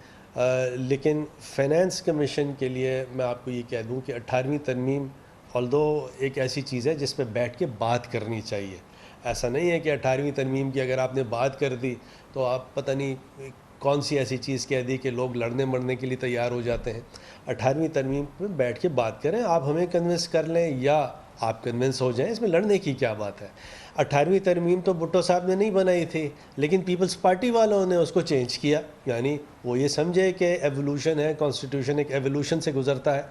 S6: لیکن فائنانس کمیشن کے لیے میں آپ کو یہ کہہ دوں کہ 18ویں ترمیم آلدو ایک ایسی چیز ہے جس پہ بیٹھ کے بات کرنی چاہیے. ایسا نہیں ہے کہ 18ویں ترمیم کی اگر آپ نے بات کر دی تو آپ پتہ نہیں کون سی ایسی چیز کہہ دی کہ لوگ لڑنے مرنے کے لیے تیار ہو جاتے ہیں. 18ویں ترمیم پہ بیٹھ کے بات کریں, آپ ہمیں کنونس کر لیں یا آپ کنونس ہو جائیں, اس میں لڑنے کی کیا بات ہے. 18ویں ترمیم تو بھٹو صاحب نے نہیں بنائی تھی, لیکن پیپلز پارٹی والوں نے اس کو چینج کیا, یعنی وہ یہ سمجھے کہ ایوولوشن ہے, کانسٹیٹیوشن ایک ایوولوشن سے گزرتا ہے.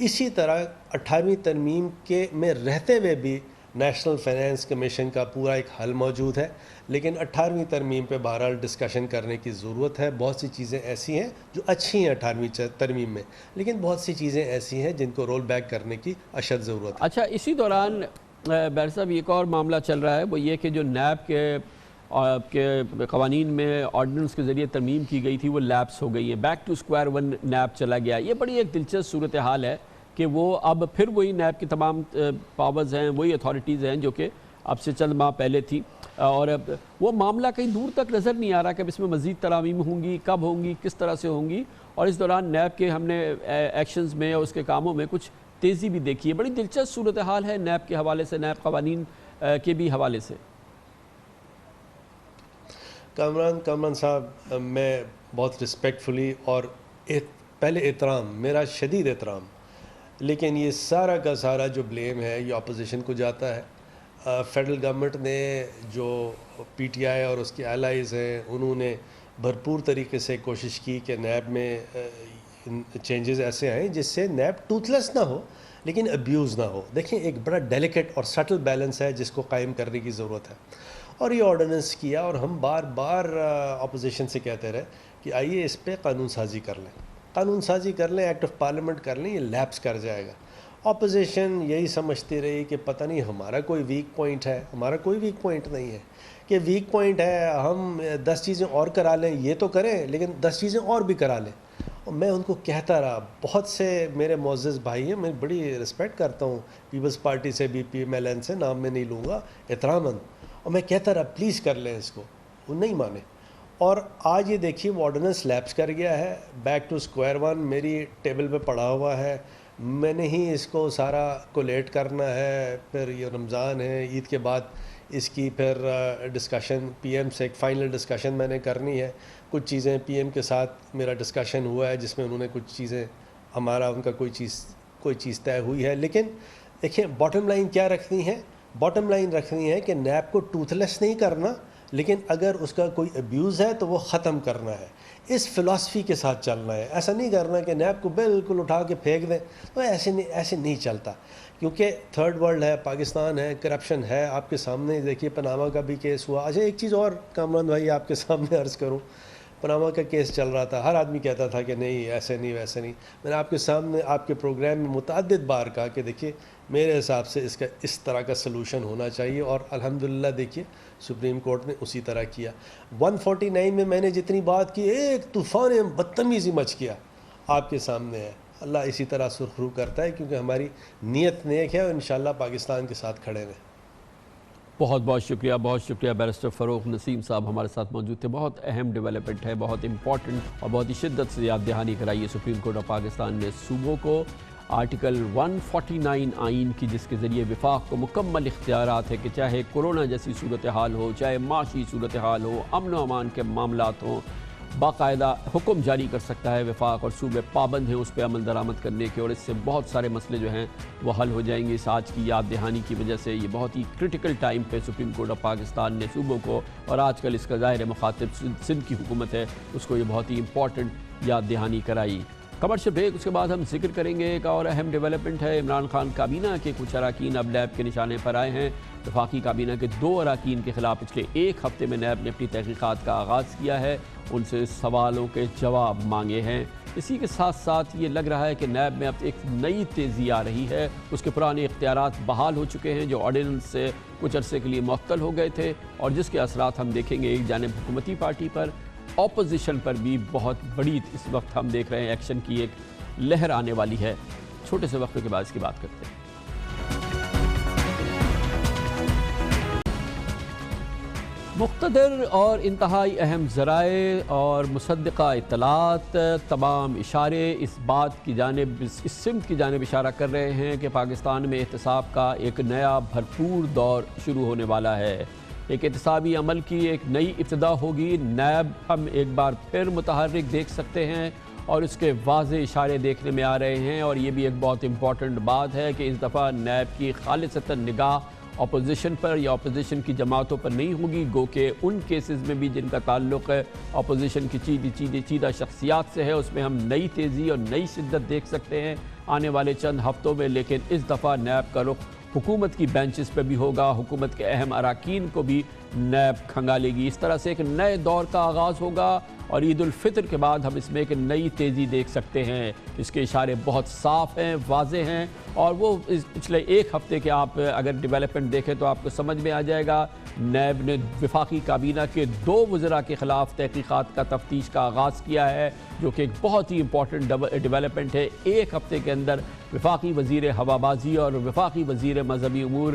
S6: اسی طرح 18ویں ترمیم کے میں رہتے ہوئے بھی نیشنل فائنانس کمیشن کا پورا ایک حل موجود ہے, لیکن 18ویں ترمیم پہ بہرحال ڈسکشن کرنے کی ضرورت ہے. بہت سی چیزیں ایسی ہیں جو اچھی ہیں 18ویں ترمیم میں, لیکن بہت سی چیزیں ایسی ہیں جن کو رول بیک کرنے کی اشد ضرورت ہے.
S2: اچھا اسی دوران بیر صاحب ایک اور معاملہ چل رہا ہے, وہ یہ کہ جو نیب کے قوانین میں آرڈیننس کے ذریعے ترمیم کی گئی تھی وہ لیپس ہو گئی ہے, back to square one NAB چلا گیا. یہ بڑی ایک دلچسپ صورتحال ہے کہ وہ اب پھر وہی نیب کی تمام پاورز ہیں, وہی اتھارٹیز ہیں جو کہ اب سے چند ماہ پہلے تھی, اور وہ معاملہ کہیں دور تک نظر نہیں آ رہا کہ اب اس میں مزید ترامیم ہوں گی, کب ہوں گی, کس طرح سے ہوں گی. اور اس دوران نیب کے ہم نے ایکشنز میں اور اس کے کاموں میں کچھ تیزی بھی دیکھی ہے. بڑی دلچسپ صورتحال ہے نیب کے حوالے سے, نیب قوانین کے بھی حوالے سے.
S6: کامران صاحب, میں بہت رسپیکٹفلی اور پہلے احترام, میرا شدید احترام, لیکن یہ سارا کا سارا جو بلیم ہے یہ اپوزیشن کو جاتا ہے. فیڈرل گورنمنٹ نے جو پی ٹی آئی اور اس کے الائز ہیں انہوں نے بھرپور طریقے سے کوشش کی کہ نیب میں چینجز ایسے آئیں جس سے نیب ٹوتھ لیس نہ ہو لیکن ابیوز نہ ہو. دیکھیں ایک بڑا ڈیلیکیٹ اور سٹل بیلنس ہے جس کو قائم کرنے کی ضرورت ہے, اور یہ آرڈیننس کیا, اور ہم بار بار اپوزیشن سے کہتے رہے کہ آئیے اس پہ قانون سازی کر لیں, قانون سازی کر لیں, ایکٹ آف پارلیمنٹ کر لیں, یہ لیپس کر جائے گا. اپوزیشن یہی سمجھتی رہی کہ پتہ نہیں ہمارا کوئی ویک پوائنٹ ہے. ہمارا کوئی ویک پوائنٹ نہیں ہے کہ ویک پوائنٹ ہے ہم 10 چیزیں اور کرا لیں, یہ تو کریں لیکن 10 چیزیں اور بھی کرا لیں. اور میں ان کو کہتا رہا, بہت سے میرے معزز بھائی ہیں, میں بڑی رسپیکٹ کرتا ہوں پیپلز پارٹی سے بھی, پی ایم ایل این سے, نام میں نہیں لوں گا, احتراماً, اور میں کہتا رہا پلیز کر لیں اس کو, وہ نہیں مانے. اور آج یہ دیکھیے وہ آرڈیننس لیپس کر گیا ہے, بیک ٹو سکوائر ون میری ٹیبل پہ پڑا ہوا ہے, میں نے ہی اس کو سارا کولیٹ کرنا ہے. پھر یہ رمضان ہے, عید کے بعد اس کی پھر ڈسکشن پی ایم سے ایک فائنل ڈسکشن میں نے کرنی ہے. کچھ چیزیں پی ایم کے ساتھ میرا ڈسکشن ہوا ہے جس میں انہوں نے کچھ چیزیں, ہمارا ان کا کوئی چیز طے ہوئی ہے. لیکن دیکھیں باٹم لائن کیا رکھنی ہے, باٹم لائن رکھنی ہے کہ نیب کو ٹوتھ لیس نہیں کرنا, لیکن اگر اس کا کوئی ابیوز ہے تو وہ ختم کرنا ہے. اس فلاسفی کے ساتھ چلنا ہے. ایسا نہیں کرنا کہ نیب کو بالکل اٹھا کے پھینک دیں, تو ایسے نہیں چلتا, کیونکہ تھرڈ ورلڈ ہے, پاکستان ہے, کرپشن ہے. آپ کے سامنے دیکھیے پاناما کا بھی کیس ہوا. اچھا ایک چیز اور کامران بھائی آپ کے سامنے عرض کروں, پاناما کا کیس چل رہا تھا، ہر آدمی کہتا تھا کہ نہیں ایسے نہیں ویسے نہیں. میں نے آپ کے سامنے آپ کے پروگرام میں متعدد بار کہا کہ دیکھیے میرے حساب سے اس کا اس طرح کا سلوشن ہونا چاہیے، اور الحمدللہ دیکھیے سپریم کورٹ نے اسی طرح کیا. 149 میں نے جتنی بات کی ایک طوفان بدتمیزی مچ کیا آپ کے سامنے ہے. اللہ اسی طرح سرخرو کرتا ہے کیونکہ ہماری نیت نیک ہے اور انشاءاللہ پاکستان کے ساتھ کھڑے ہیں.
S2: بہت بہت شکریہ بیرسٹر فروخ نسیم صاحب ہمارے ساتھ موجود تھے. بہت اہم ڈیولپمنٹ ہے، بہت امپورٹنٹ اور بہت ہی شدت سے یاد دہانی کرائی ہے سپریم کورٹ آف پاکستان نے صوبوں کو آرٹیکل 149 آئین کی، جس کے ذریعے وفاق کو مکمل اختیارات ہے کہ چاہے کورونا جیسی صورتحال ہو، چاہے معاشی صورتحال ہو، امن و امان کے معاملات ہوں، باقاعدہ حکم جاری کر سکتا ہے وفاق، اور صوبے پابند ہیں اس پہ عمل درآمد کرنے کے، اور اس سے بہت سارے مسئلے جو ہیں وہ حل ہو جائیں گے. اس آج کی یاد دہانی کی وجہ سے یہ بہت ہی کریٹیکل ٹائم پہ سپریم کورٹ آف پاکستان نے صوبوں کو، اور آج کل اس کا ظاہر مخاطب سندھ کی حکومت ہے، اس کو یہ بہت ہی امپورٹنٹ یاد دہانی کرائی. کمرشل بریک، اس کے بعد ہم ذکر کریں گے ایک اور اہم ڈیولپمنٹ ہے. عمران خان کابینہ کے کچھ اراکین اب نیب کے نشانے پر آئے ہیں. وفاقی کابینہ کے 2 اراکین کے خلاف پچھلے 1 ہفتے میں نیب نے اپنی تحقیقات کا آغاز کیا ہے، ان سے سوالوں کے جواب مانگے ہیں. اسی کے ساتھ ساتھ یہ لگ رہا ہے کہ نیب میں اب ایک نئی تیزی آ رہی ہے. اس کے پرانے اختیارات بحال ہو چکے ہیں جو آرڈیننس سے کچھ عرصے کے لیے معطل ہو گئے تھے، اور جس کے اثرات ہم دیکھیں گے ایک جانب حکومتی پارٹی پر، اپوزیشن پر بھی بہت بڑی اس وقت ہم دیکھ رہے ہیں ایکشن کی ایک لہر آنے والی ہے. چھوٹے سے وقفے کے بعد اس کی بات کرتے ہیں. مقتدر اور انتہائی اہم ذرائع اور مصدقہ اطلاعات تمام اشارے اس بات کی جانب، اس سمت کی جانب اشارہ کر رہے ہیں کہ پاکستان میں احتساب کا ایک نیا بھرپور دور شروع ہونے والا ہے. ایک احتسابی عمل کی ایک نئی ابتدا ہوگی. نیب ہم ایک بار پھر متحرک دیکھ سکتے ہیں اور اس کے واضح اشارے دیکھنے میں آ رہے ہیں، اور یہ بھی ایک بہت امپورٹنٹ بات ہے کہ اس دفعہ نیب کی خالصتاً نگاہ اپوزیشن پر یا اپوزیشن کی جماعتوں پر نہیں ہوگی، گو کہ ان کیسز میں بھی جن کا تعلق ہے اپوزیشن کی چیدہ شخصیات سے ہے، اس میں ہم نئی تیزی اور نئی شدت دیکھ سکتے ہیں آنے والے چند ہفتوں میں. لیکن اس دفعہ نیب کا رخ حکومت کی بینچز پہ بھی ہوگا، حکومت کے اہم اراکین کو بھی نیب کھنگالے گی. اس طرح سے ایک نئے دور کا آغاز ہوگا، اور عید الفطر کے بعد ہم اس میں ایک نئی تیزی دیکھ سکتے ہیں. اس کے اشارے بہت صاف ہیں، واضح ہیں، اور وہ پچھلے 1 ہفتے کے آپ اگر ڈیولپمنٹ دیکھیں تو آپ کو سمجھ میں آ جائے گا. نیب نے وفاقی کابینہ کے 2 وزراء کے خلاف تحقیقات کا تفتیش کا آغاز کیا ہے، جو کہ ایک بہت ہی امپورٹنٹ ڈیولپمنٹ ہے. 1 ہفتے کے اندر وفاقی وزیر ہوابازی اور وفاقی وزیر مذہبی امور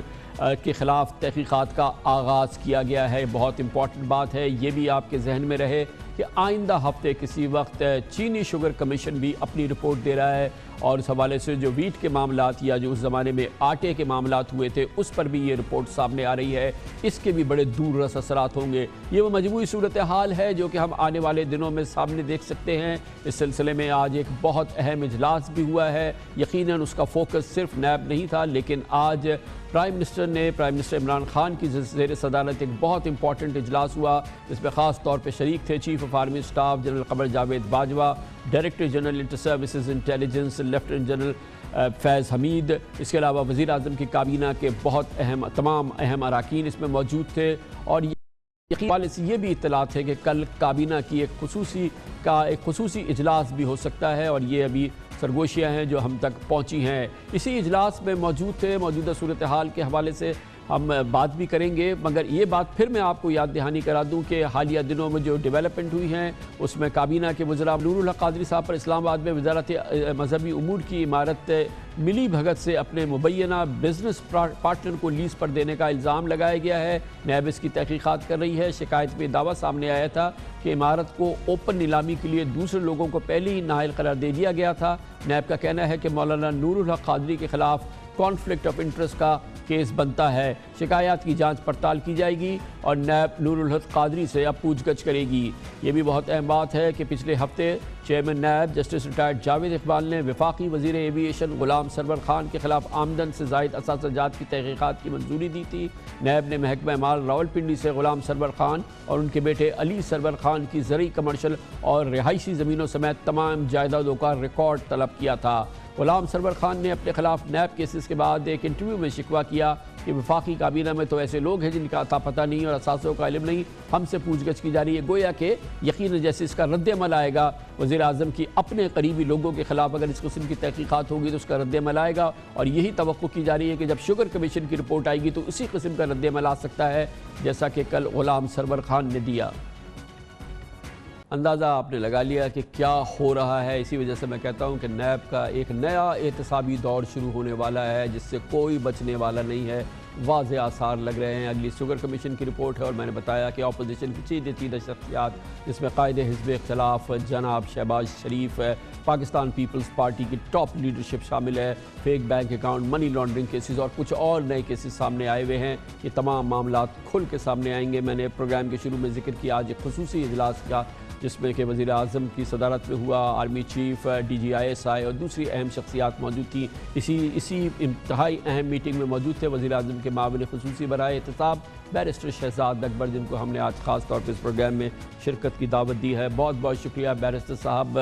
S2: کے خلاف تحقیقات کا آغاز کیا گیا ہے. بہت امپورٹنٹ بات ہے، یہ بھی آپ کے ذہن میں رہے کہ آئندہ ہفتے کسی وقت چینی شوگر کمیشن بھی اپنی رپورٹ دے رہا ہے، اور اس حوالے سے جو ویٹ کے معاملات یا جو اس زمانے میں آٹے کے معاملات ہوئے تھے اس پر بھی یہ رپورٹ سامنے آ رہی ہے. اس کے بھی بڑے دور رس اثرات ہوں گے. یہ وہ مجموعی صورتحال ہے جو کہ ہم آنے والے دنوں میں سامنے دیکھ سکتے ہیں. اس سلسلے میں آج ایک بہت اہم اجلاس بھی ہوا ہے. یقیناً اس کا فوکس صرف نیب نہیں تھا، لیکن آج پرائم منسٹر عمران خان کی زیر صدارت ایک بہت امپورٹنٹ اجلاس ہوا، جس میں خاص طور پہ شریک تھے chief of army staff general Qamar Javed Bajwa, director general inter services intelligence lieutenant general Faiz Hameed. اس کے علاوہ وزیر اعظم کی کابینہ کے بہت تمام اہم اراکین اس میں موجود تھے. اور یقین والے سے یہ بھی اطلاعات ہے کہ کل کابینہ کی ایک خصوصی اجلاس بھی ہو سکتا ہے، اور یہ ابھی سرگوشیاں ہیں جو ہم تک پہنچی ہیں. اسی اجلاس میں موجود تھے. موجودہ صورتحال کے حوالے سے ہم بات بھی کریں گے، مگر یہ بات پھر میں آپ کو یاد دہانی کرا دوں کہ حالیہ دنوں میں جو ڈیولپمنٹ ہوئی ہیں اس میں کابینہ کے وزراء نور الحق قادری صاحب پر اسلام آباد میں وزارت مذہبی امور کی عمارت ملی بھگت سے اپنے مبینہ بزنس پارٹنر کو لیز پر دینے کا الزام لگایا گیا ہے. نیب اس کی تحقیقات کر رہی ہے. شکایت میں دعویٰ سامنے آیا تھا کہ عمارت کو اوپن نیلامی کے لیے دوسرے لوگوں کو پہلے ہی نااہل قرار دے دیا گیا تھا. نیب کا کہنا ہے کہ مولانا نور الحق قادری کے خلاف کانفلکٹ آف انٹرسٹ کا کیس بنتا ہے. شکایات کی جانچ پڑتال کی جائے گی اور نیب نور الحق قادری سے اب پوچھ گچھ کرے گی. یہ بھی بہت اہم بات ہے کہ پچھلے ہفتے chairman NAB justice retired Javed Iqbal نے وفاقی وزیر ایویشن غلام سرور خان کے خلاف آمدن سے زائد اثاثہ جات کی تحقیقات کی منظوری دی تھی. نیب نے محکمہ مال راولپنڈی سے غلام سرور خان اور ان کے بیٹے علی سرور خان کی زرعی، کمرشل اور رہائشی زمینوں سمیت تمام جائیدادوں کا ریکارڈ طلب کیا تھا. غلام سرور خان نے اپنے خلاف نیب کیسز کے بعد ایک انٹرویو میں شکوہ کیا کہ کہ وفاقی کابینہ میں تو ایسے لوگ ہیں جن کا اتا پتہ نہیں اور اثاثوں کا علم نہیں، ہم سے پوچھ گچھ کی جا رہی ہے. گویا کہ یقیناً جیسے اس کا رد عمل آئے گا وزیر اعظم کی اپنے قریبی لوگوں کے خلاف اگر اس قسم کی تحقیقات ہوگی تو اس کا رد عمل آئے گا، اور یہی توقع کی جا رہی ہے کہ جب شوگر کمیشن کی رپورٹ آئے گی تو اسی قسم کا رد عمل آ سکتا ہے جیسا کہ کل غلام سرور خان نے دیا. اندازہ آپ نے لگا لیا کہ کیا ہو رہا ہے. اسی وجہ سے میں کہتا ہوں کہ نیب کا ایک نیا احتسابی دور شروع ہونے والا ہے جس سے کوئی بچنے والا نہیں ہے. واضح آثار لگ رہے ہیں. اگلی شوگر کمیشن کی رپورٹ ہے اور میں نے بتایا کہ اپوزیشن کی چیدہ شخصیات جس میں قائد حزب اختلاف جناب شہباز شریف ہے، پاکستان پیپلز پارٹی کی ٹاپ لیڈرشپ شامل ہے، fake bank account, money laundering cases اور کچھ اور نئے کیسز سامنے آئے ہوئے ہیں. یہ تمام معاملات کھل کے سامنے آئیں گے. میں نے پروگرام کے شروع میں ذکر کیا آج ایک خصوصی اجلاس کا جس میں کہ وزیر اعظم کی صدارت میں ہوا، army chief, D G I S I اور دوسری اہم شخصیات موجود تھیں. اسی انتہائی اہم میٹنگ میں موجود تھے وزیر اعظم کے معاون خصوصی برائے احتساب بیرسٹر شہزاد اکبر، جن کو ہم نے آج خاص طور پہ اس پروگرام میں شرکت کی دعوت دی ہے. بہت بہت شکریہ بیرسٹر صاحب،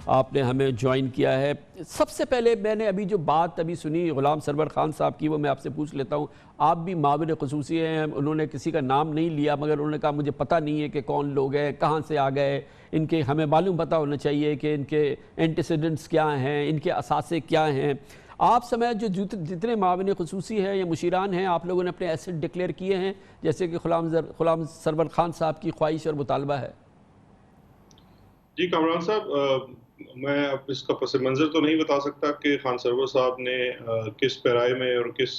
S2: آپ نے ہمیں جوائن کیا ہے. سب سے پہلے میں نے ابھی جو بات سنی غلام سرور خان صاحب کی، وہ میں آپ سے پوچھ لیتا ہوں. آپ بھی معاون خصوصی ہیں، انہوں نے کسی کا نام نہیں لیا مگر انہوں نے کہا مجھے پتہ نہیں ہے کہ کون لوگ ہیں، کہاں سے آ گئے، ان کے ہمیں معلوم پتہ ہونا چاہیے کہ ان کے اینٹیسیڈنٹس کیا ہیں، ان کے اثاثے کیا ہیں. آپ سمیت جو جتنے معاون خصوصی ہیں یا مشیران ہیں، آپ لوگوں نے اپنے ایسٹ ڈکلیئر کیے ہیں جیسے کہ غلام سرور خان صاحب کی خواہش اور مطالبہ ہے؟
S7: جی کامران صاحب، میں اب اس کا پس منظر تو نہیں بتا سکتا کہ خان سرور صاحب نے کس پیرائے میں اور کس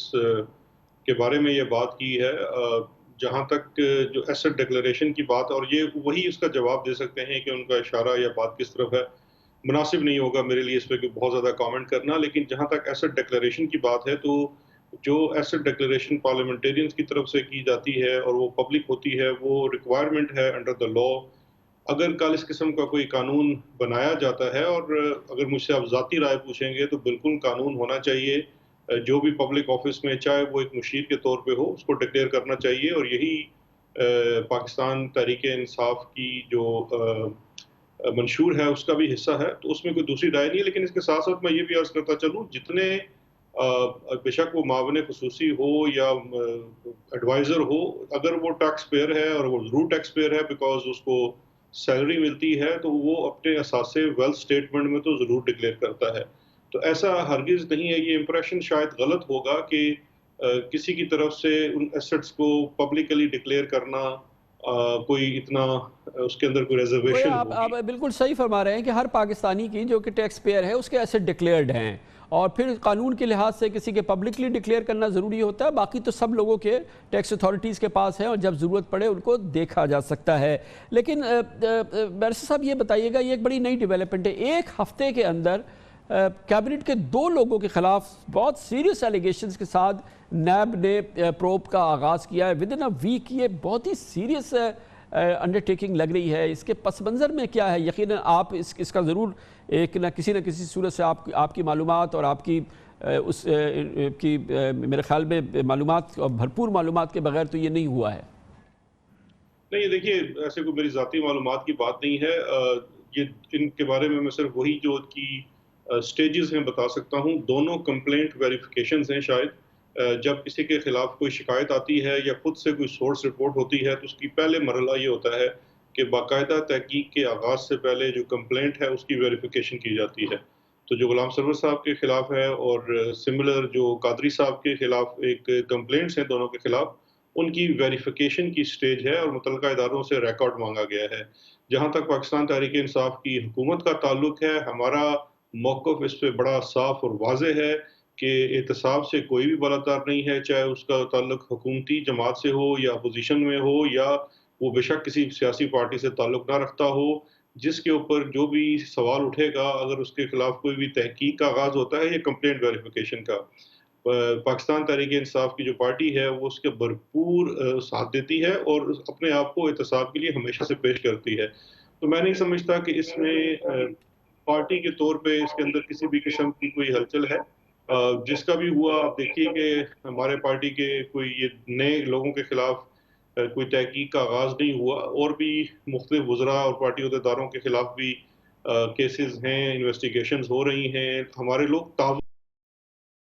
S7: کے بارے میں یہ بات کی ہے. جہاں تک جو ایسٹ ڈکلیریشن کی بات، اور یہ وہی اس کا جواب دے سکتے ہیں کہ ان کا اشارہ یا بات کس طرف ہے. مناسب نہیں ہوگا میرے لیے اس پہ بہت زیادہ کامنٹ کرنا، لیکن جہاں تک ایسٹ ڈکلیریشن کی بات ہے تو جو ایسٹ ڈکلیریشن پارلیمنٹیرینز کی طرف سے کی جاتی ہے اور وہ پبلک ہوتی ہے، وہ ریکوائرمنٹ ہے انڈر دا لا. اگر کل اس قسم کا کوئی قانون بنایا جاتا ہے، اور اگر مجھ سے آپ ذاتی رائے پوچھیں گے تو بالکل قانون ہونا چاہیے. جو بھی پبلک آفس میں چاہے وہ ایک مشیر کے طور پہ ہو، اس کو ڈکلیئر کرنا چاہیے، اور یہی پاکستان تحریک انصاف کی جو منشور ہے اس کا بھی حصہ ہے. تو اس میں کوئی دوسری رائے نہیں ہے. لیکن اس کے ساتھ ساتھ میں یہ بھی عرض کرتا چلوں، جتنے بے شک وہ معاون خصوصی ہو یا ایڈوائزر ہو، اگر وہ ٹیکس پیئر ہے اور وہ ضرور ٹیکس پیئر ہے بیکاز اس کو سیلری ملتی ہے، تو وہ اپنے اثاثے ویلتھ سٹیٹمنٹ میں تو ضرور ڈکلیئر کرتا ہے. تو ایسا ہرگز نہیں ہے. یہ امپریشن شاید غلط ہوگا کہ کسی کی طرف سے ان ایسٹس کو پبلکلی ڈکلیئر کرنا کوئی اتنا اس کے اندر کوئی ریزرویشن ہوگی.
S2: آپ بالکل صحیح فرما رہے ہیں کہ ہر پاکستانی کی جو کہ ٹیکس پیئر ہے اس کے ایسٹ ڈکلیئرڈ ہیں، اور پھر قانون کے لحاظ سے کسی کے پبلکلی ڈکلیئر کرنا ضروری ہوتا ہے. باقی تو سب لوگوں کے ٹیکس اتھارٹیز کے پاس ہے اور جب ضرورت پڑے ان کو دیکھا جا سکتا ہے. لیکن بیرسٹر صاحب یہ بتائیے گا، یہ ایک بڑی نئی ڈیولپمنٹ ہے. ایک ہفتے کے اندر کیبنٹ کے 2 لوگوں کے خلاف بہت سیریس ایلیگیشنز کے ساتھ نیب نے پروب کا آغاز کیا ہے ود ان اے ویک. یہ بہت ہی سیریس انڈرٹیکنگ لگ رہی ہے. اس کے پس منظر میں کیا ہے؟ یقیناً آپ اس کا ضرور ایک نہ کسی صورت سے آپ کی معلومات اور آپ کی اس کی میرے خیال میں معلومات، بھرپور معلومات کے بغیر تو یہ نہیں ہوا ہے.
S7: نہیں، دیکھیے ایسے کوئی میری ذاتی معلومات کی بات نہیں ہے. یہ ان کے بارے میں صرف وہی جو کی سٹیجز ہیں بتا سکتا ہوں. دونوں کمپلینٹ ویریفیکیشنز ہیں. شاید جب کسی کے خلاف کوئی شکایت آتی ہے یا خود سے کوئی سورس رپورٹ ہوتی ہے تو اس کی پہلے مرحلہ یہ ہوتا ہے کہ باقاعدہ تحقیق کے آغاز سے پہلے جو کمپلینٹ ہے اس کی ویریفیکیشن کی جاتی ہے. تو جو غلام سرور صاحب کے خلاف ہے اور سملر جو قادری صاحب کے خلاف ایک کمپلینٹس ہیں دونوں کے خلاف، ان کی ویریفیکیشن کی سٹیج ہے اور متعلقہ اداروں سے ریکارڈ مانگا گیا ہے. جہاں تک پاکستان تحریک انصاف کی حکومت کا تعلق ہے، ہمارا موقف اس پہ بڑا صاف اور واضح ہے کہ احتساب سے کوئی بھی بالاتر نہیں ہے، چاہے اس کا تعلق حکومتی جماعت سے ہو یا اپوزیشن میں ہو یا وہ بے شک کسی سیاسی پارٹی سے تعلق نہ رکھتا ہو. جس کے اوپر جو بھی سوال اٹھے گا، اگر اس کے خلاف کوئی بھی تحقیق کا آغاز ہوتا ہے یا کمپلینٹ ویریفیکیشن کا، پاکستان تحریک انصاف کی جو پارٹی ہے وہ اس کے بھرپور ساتھ دیتی ہے اور اپنے آپ کو احتساب کے لیے ہمیشہ سے پیش کرتی ہے. تو میں نہیں سمجھتا کہ اس میں پارٹی کے طور پہ اس کے اندر کسی بھی قسم کی کوئی ہلچل ہے. جس کا بھی ہوا، آپ دیکھیے کہ ہمارے پارٹی کے کوئی یہ نئے لوگوں کے خلاف کوئی تحقیق کا آغاز نہیں ہوا، اور بھی مختلف وزراء اور پارٹی عہدیداروں کے خلاف بھی کیسز ہیں، انویسٹیگیشنز ہو رہی ہیں. ہمارے لوگ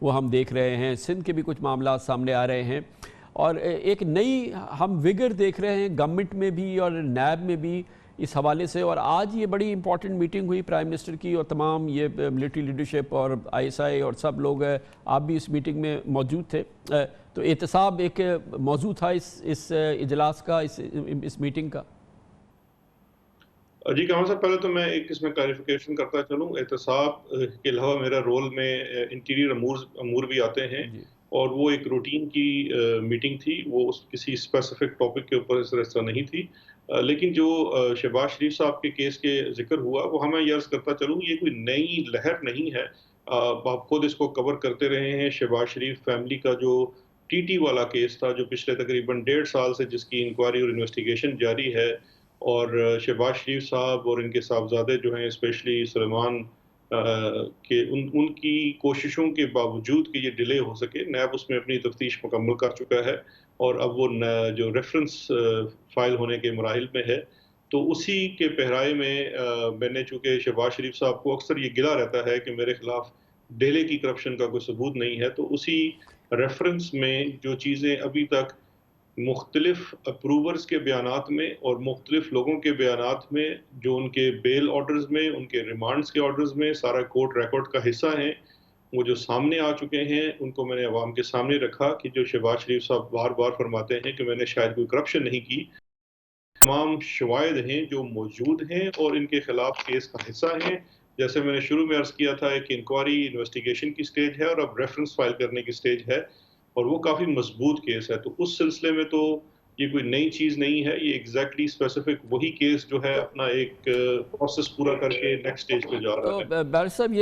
S2: وہ ہم دیکھ رہے ہیں، سندھ کے بھی کچھ معاملات سامنے آ رہے ہیں، اور ایک نئی ہم وگر دیکھ رہے ہیں گورنمنٹ میں بھی اور نیب میں بھی اس حوالے سے. اور آج یہ بڑی امپورٹنٹ میٹنگ ہوئی پرائم منسٹر کی، اور تمام یہ ملٹری لیڈرشپ اور ISI اور سب لوگ، آپ بھی اس میٹنگ میں موجود تھے. تو احتساب ایک موضوع تھا اس اجلاس کا، اس میٹنگ کا.
S7: جی کامران صاحب، پہلے تو میں ایک اس میں کلیریفیکیشن کرتا چلوں. احتساب کے علاوہ میرا رول میں انٹیریئر امور بھی آتے ہیں، اور وہ ایک روٹین کی میٹنگ تھی، وہ کسی اسپیسیفک ٹاپک کے اوپر اس طرح نہیں تھی. لیکن جو شہباز شریف صاحب کے کیس کے ذکر ہوا، وہ ہمیں یہ عرض کرتا چلوں، یہ کوئی نئی لہر نہیں ہے. آپ خود اس کو کور کرتے رہے ہیں. شہباز شریف فیملی کا جو TT والا کیس تھا، جو پچھلے تقریباً 1.5 سال سے جس کی انکوائری اور انویسٹیگیشن جاری ہے، اور شہباز شریف صاحب اور ان کے صاحبزادے جو ہیں اسپیشلی سلیمان کہ ان کی کوششوں کے باوجود کہ یہ ڈیلے ہو سکے، نیب اس میں اپنی تفتیش مکمل کر چکا ہے، اور اب وہ جو ریفرنس فائل ہونے کے مراحل میں ہے. تو اسی کے پہرائے میں نے چونکہ شہباز شریف صاحب کو اکثر یہ گلہ رہتا ہے کہ میرے خلاف ڈیلے کی کرپشن کا کوئی ثبوت نہیں ہے، تو اسی ریفرنس میں جو چیزیں ابھی تک مختلف اپروورز کے بیانات میں اور مختلف لوگوں کے بیانات میں، جو ان کے بیل آرڈرز میں، ان کے ریمانڈز کے آرڈرز میں سارا کورٹ ریکارڈ کا حصہ ہیں، وہ جو سامنے آ چکے ہیں، ان کو میں نے عوام کے سامنے رکھا کہ جو شہباز شریف صاحب بار بار فرماتے ہیں کہ میں نے شاید کوئی کرپشن نہیں کی. تمام شواہد ہیں جو موجود ہیں اور ان کے خلاف کیس کا حصہ ہیں. جیسے میں نے شروع میں عرض کیا تھا، ایک انکوائری انویسٹیگیشن کی سٹیج ہے اور اب ریفرنس فائل کرنے کی سٹیج ہے، اور وہ کافی مضبوط کیس ہے. تو اس سلسلے میں تو یہ کوئی نئی چیز نہیں ہے، یہ ایگزیکٹلی اسپیسیفک وہی کیس جو ہے اپنا ایک پروسیس پورا کر کے نیکسٹ سٹیج پہ جا رہا ہے.
S2: تو بارش صاحب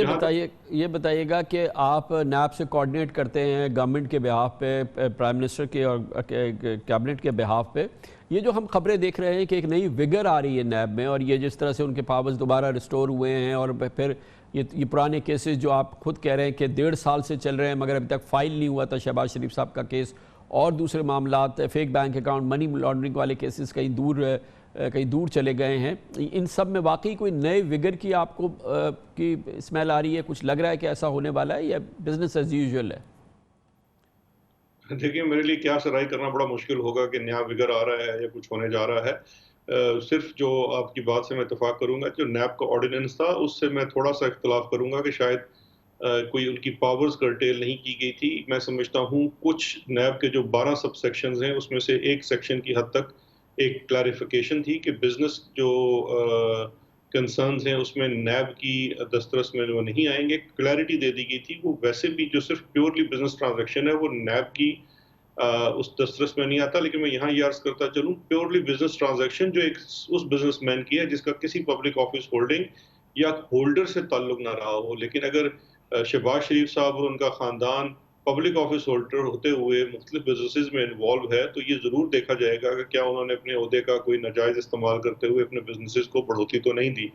S2: یہ بتائیے گا کہ آپ نیب سے کوارڈینیٹ کرتے ہیں گورنمنٹ کے بہاف پہ، پرائم منسٹر کے اور کیبنٹ کے بہاف پہ. یہ جو ہم خبریں دیکھ رہے ہیں کہ ایک نئی وگر آ رہی ہے نیب میں، اور یہ جس طرح سے ان کے پاورز دوبارہ ریسٹور ہوئے ہیں، اور پھر یہ پرانے کیسز جو آپ خود کہہ رہے ہیں کہ 1.5 سال سے چل رہے ہیں مگر ابھی تک فائل نہیں ہوا تھا شہباز شریف صاحب کا کیس، اور دوسرے معاملات، fake bank account, money laundering والے کیسز کہیں دور چلے گئے ہیں. ان سب میں واقعی کوئی نئے وگر کی آپ کو کی اسمیل آ رہی ہے؟ کچھ لگ رہا ہے کہ ایسا ہونے والا ہے یا بزنس ایز یوزول ہے؟
S7: دیکھیں، میرے لیے کیا سرائی کرنا بڑا مشکل ہوگا کہ نیا وگر آ رہا ہے یا کچھ ہونے جا رہا ہے. صرف جو آپ کی بات سے میں اتفاق کروں گا، جو نیب کا آرڈیننس تھا اس سے میں تھوڑا سا اختلاف کروں گا کہ شاید کوئی ان کی پاورز کرٹیل نہیں کی گئی تھی. میں سمجھتا ہوں کچھ نیب کے جو 12 سب سیکشنز ہیں اس میں سے ایک سیکشن کی حد تک ایک کلیریفیکیشن تھی کہ بزنس جو کنسرنز ہیں اس میں نیب کی دسترس میں وہ نہیں آئیں گے. کلیئرٹی دے دی گئی تھی. وہ ویسے بھی جو صرف پیورلی بزنس ٹرانزیکشن ہے وہ نیب کی اس دسترس میں نہیں آتا. لیکن میں یہاں یہ عرض کرتا چلوں، پیورلی بزنس ٹرانزیکشن جو ایک اس بزنس مین کی ہے جس کا کسی پبلک آفس ہولڈنگ یا ہولڈر سے تعلق نہ رہا ہو. لیکن اگر شہباز شریف صاحب اور ان کا خاندان پبلک آفس ہولڈر ہوتے ہوئے مختلف بزنسز میں انوالو ہے، تو یہ ضرور دیکھا جائے گا کہ کیا انہوں نے اپنے عہدے کا کوئی ناجائز استعمال کرتے ہوئے اپنے بزنسز کو بڑھوتی تو نہیں دی.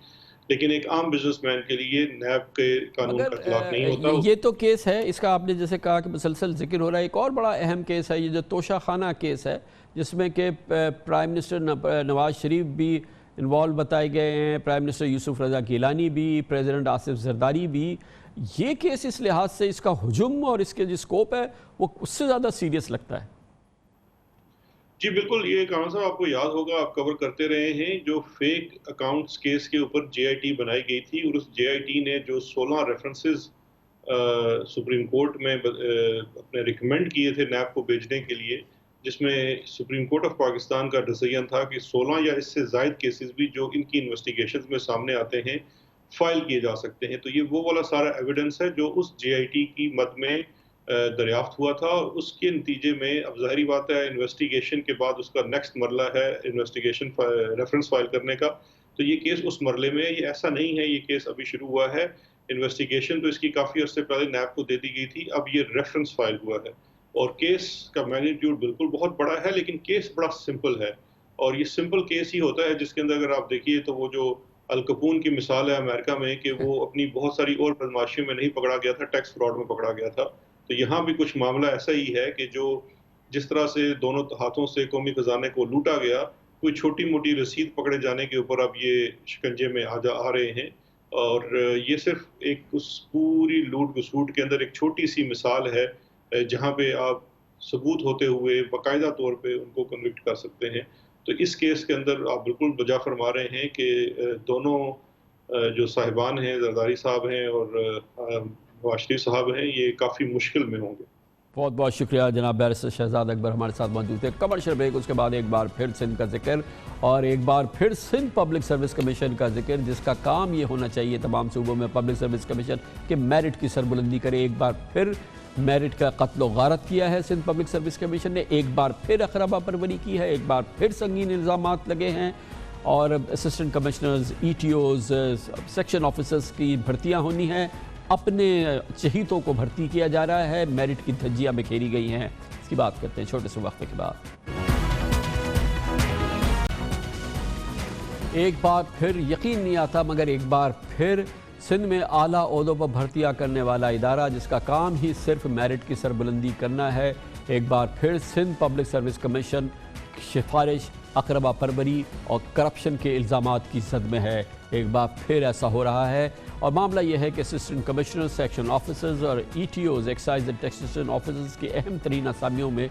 S7: لیکن ایک عام بزنس مین کے لیے نیب کے قانون کا اطلاق نہیں ہوتا.
S2: یہ تو کیس ہے، اس کا آپ نے جیسے کہا کہ مسلسل ذکر ہو رہا ہے. ایک اور بڑا اہم کیس ہے یہ جو توشہ خانہ کیس ہے، جس میں کہ پرائم منسٹر نواز شریف بھی انوالو بتائے گئے ہیں، پرائم منسٹر یوسف رضا گیلانی بھی، پریزیڈنٹ آصف زرداری بھی. یہ کیس اس لحاظ سے اس کا حجم اور اس کے جو اسکوپ ہے وہ اس سے زیادہ سیریس لگتا ہے.
S7: جی بالکل، یہ کامران صاحب آپ کو یاد ہوگا، آپ کور کرتے رہے ہیں جو فیک اکاؤنٹس کیس کے اوپر JIT بنائی گئی تھی، اور اس JIT نے جو 16 ریفرنسز سپریم کورٹ میں اپنے ریکمینڈ کیے تھے نیب کو بھیجنے کے لیے، جس میں سپریم کورٹ آف پاکستان کا ڈیسیژن تھا کہ 16 یا اس سے زائد کیسز بھی جو ان کی انویسٹیگیشنز میں سامنے آتے ہیں فائل کیے جا سکتے ہیں. تو یہ وہ والا سارا ایویڈنس ہے جو اس JIT کی مد میں دریافت ہوا تھا، اور اس کے نتیجے میں اب ظاہری بات ہے انویسٹیگیشن کے بعد اس کا نیکسٹ مرحلہ ہے انویسٹیگیشن ریفرنس فائل کرنے کا. تو یہ کیس اس مرحلے میں، یہ ایسا نہیں ہے یہ کیس ابھی شروع ہوا ہے. انویسٹیگیشن تو اس کی کافی عرصے پہلے نیب کو دے دی گئی تھی، اب یہ ریفرنس فائل ہوا ہے. اور کیس کا میگنیٹیوڈ بالکل بہت بڑا ہے، لیکن کیس بڑا سمپل ہے. اور یہ سمپل کیس ہی ہوتا ہے جس کے اندر اگر آپ دیکھیے تو وہ جو الکپون کی مثال ہے امریکہ میں کہ وہ اپنی بہت ساری اور بدماشیوں میں نہیں پکڑا گیا تھا، ٹیکس فراڈ میں پکڑا گیا تھا. تو یہاں بھی کچھ معاملہ ایسا ہی ہے کہ جو جس طرح سے دونوں ہاتھوں سے قومی خزانے کو لوٹا گیا، کوئی چھوٹی موٹی رسید پکڑے جانے کے اوپر اب یہ شکنجے میں آ رہے ہیں. اور یہ صرف ایک اس پوری لوٹ گسوٹ کے اندر ایک چھوٹی سی مثال ہے جہاں پہ آپ ثبوت ہوتے ہوئے باقاعدہ طور پہ ان کو کنوکٹ کر سکتے ہیں. تو اس کیس کے اندر آپ بالکل بجا فرما رہے ہیں کہ دونوں جو صاحبان ہیں، زرداری صاحب ہیں اور نواز شریف صاحب ہیں، یہ کافی مشکل میں ہوں گے.
S2: بہت بہت شکریہ جناب بیرسٹر شہزاد اکبر ہمارے ساتھ موجود تھے. کمرشل بریک، اس کے بعد ایک بار پھر سندھ کا ذکر اور ایک بار پھر سندھ پبلک سروس کمیشن کا ذکر، جس کا کام یہ ہونا چاہیے تمام صوبوں میں پبلک سروس کمیشن کہ میرٹ کی سربلندی کرے. ایک بار پھر میرٹ کا قتل و غارت کیا ہے سندھ پبلک سروس کمیشن نے، ایک بار پھر اقربا پروری کی ہے، ایک بار پھر سنگین الزامات لگے ہیں اور assistant commissioners, E T Os, section officers کی بھرتیاں ہونی ہیں. اپنے چہیتوں کو بھرتی کیا جا رہا ہے، میرٹ کی دھجیاں بکھیری گئی ہیں. اس کی بات کرتے ہیں چھوٹے سے وقفے کے بعد. ایک بار پھر یقین نہیں آتا مگر ایک بار پھر سندھ میں اعلیٰ عہدوں پر بھرتیاں کرنے والا ادارہ جس کا کام ہی صرف میرٹ کی سربلندی کرنا ہے، ایک بار پھر سندھ پبلک سروس کمیشن سفارش، اقربا پروری اور کرپشن کے الزامات کی زد میں ہے. ایک بار پھر ایسا ہو رہا ہے اور معاملہ یہ ہے کہ اسسٹنٹ کمشنر، سیکشن آفیسرز اور E T Os, excise and taxation officers کی اہم ترین اسامیوں میں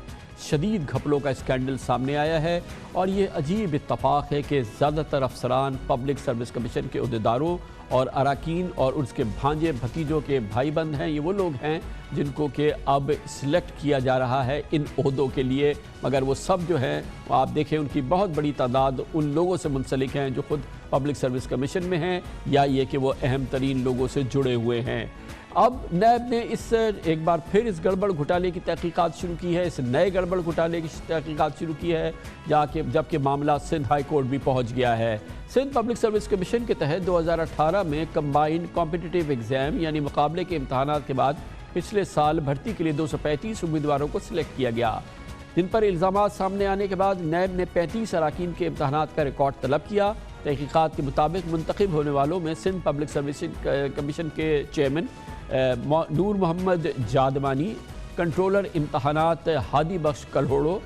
S2: شدید گھپلوں کا اسکینڈل سامنے آیا ہے. اور یہ عجیب اتفاق ہے کہ زیادہ تر افسران پبلک سروس کمیشن کے عہدیداروں اور اراکین اور اس کے بھانجے بھتیجوں کے بھائی بند ہیں. یہ وہ لوگ ہیں جن کو کہ اب سلیکٹ کیا جا رہا ہے ان عہدوں کے لیے، مگر وہ سب جو ہیں آپ دیکھیں ان کی بہت بڑی تعداد ان لوگوں سے منسلک ہیں جو خود پبلک سروس کمیشن میں ہیں یا یہ کہ وہ اہم ترین لوگوں سے جڑے ہوئے ہیں. اب نیب نے ایک بار پھر اس گڑبڑ گھوٹالے کی تحقیقات شروع کی ہے، اس نئے گڑبڑ گھوٹالے کی تحقیقات شروع کی ہے جبکہ معاملہ سندھ ہائی کورٹ بھی پہنچ گیا ہے. سندھ پبلک سروس کمیشن کے تحت 2018 میں کمبائنڈ کمپیٹیٹیو ایگزام یعنی مقابلے کے امتحانات کے بعد پچھلے سال بھرتی کے لیے 235 امیدواروں کو سلیکٹ کیا گیا، جن پر الزامات سامنے آنے کے بعد نیب نے 35 اراکین کے امتحانات کا ریکارڈ طلب کیا. تحقیقات کے مطابق منتخب ہونے والوں میں سندھ پبلک سروس کمیشن کے چیئرمین نور محمد جادمانی، کنٹرولر امتحانات ہادی بخش کلہوڑو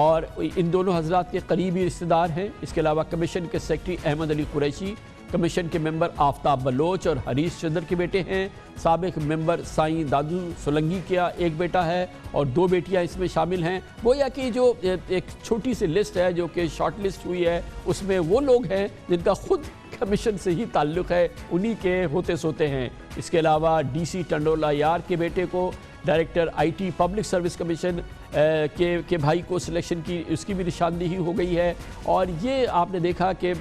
S2: اور ان دونوں حضرات کے قریبی رشتہ دار ہیں. اس کے علاوہ کمیشن کے سیکرٹری احمد علی قریشی، کمیشن کے ممبر آفتاب بلوچ اور حریش چندر کے بیٹے ہیں. سابق ممبر سائیں دادو سولنگی کا ایک بیٹا ہے اور 2 بیٹیاں اس میں شامل ہیں. گویا کہ جو ایک چھوٹی سی لسٹ ہے جو کہ شارٹ لسٹ ہوئی ہے، اس میں وہ لوگ ہیں جن کا خود کمیشن سے ہی تعلق ہے، انہی کے ہوتے سوتے ہیں. اس کے علاوہ ڈی سی ٹنڈولا یار کے بیٹے کو، director I T public service commission کے بھائی کو سلیکشن کی اس کی بھی نشاندہی ہو گئی ہے. اور یہ آپ نے دیکھا کہ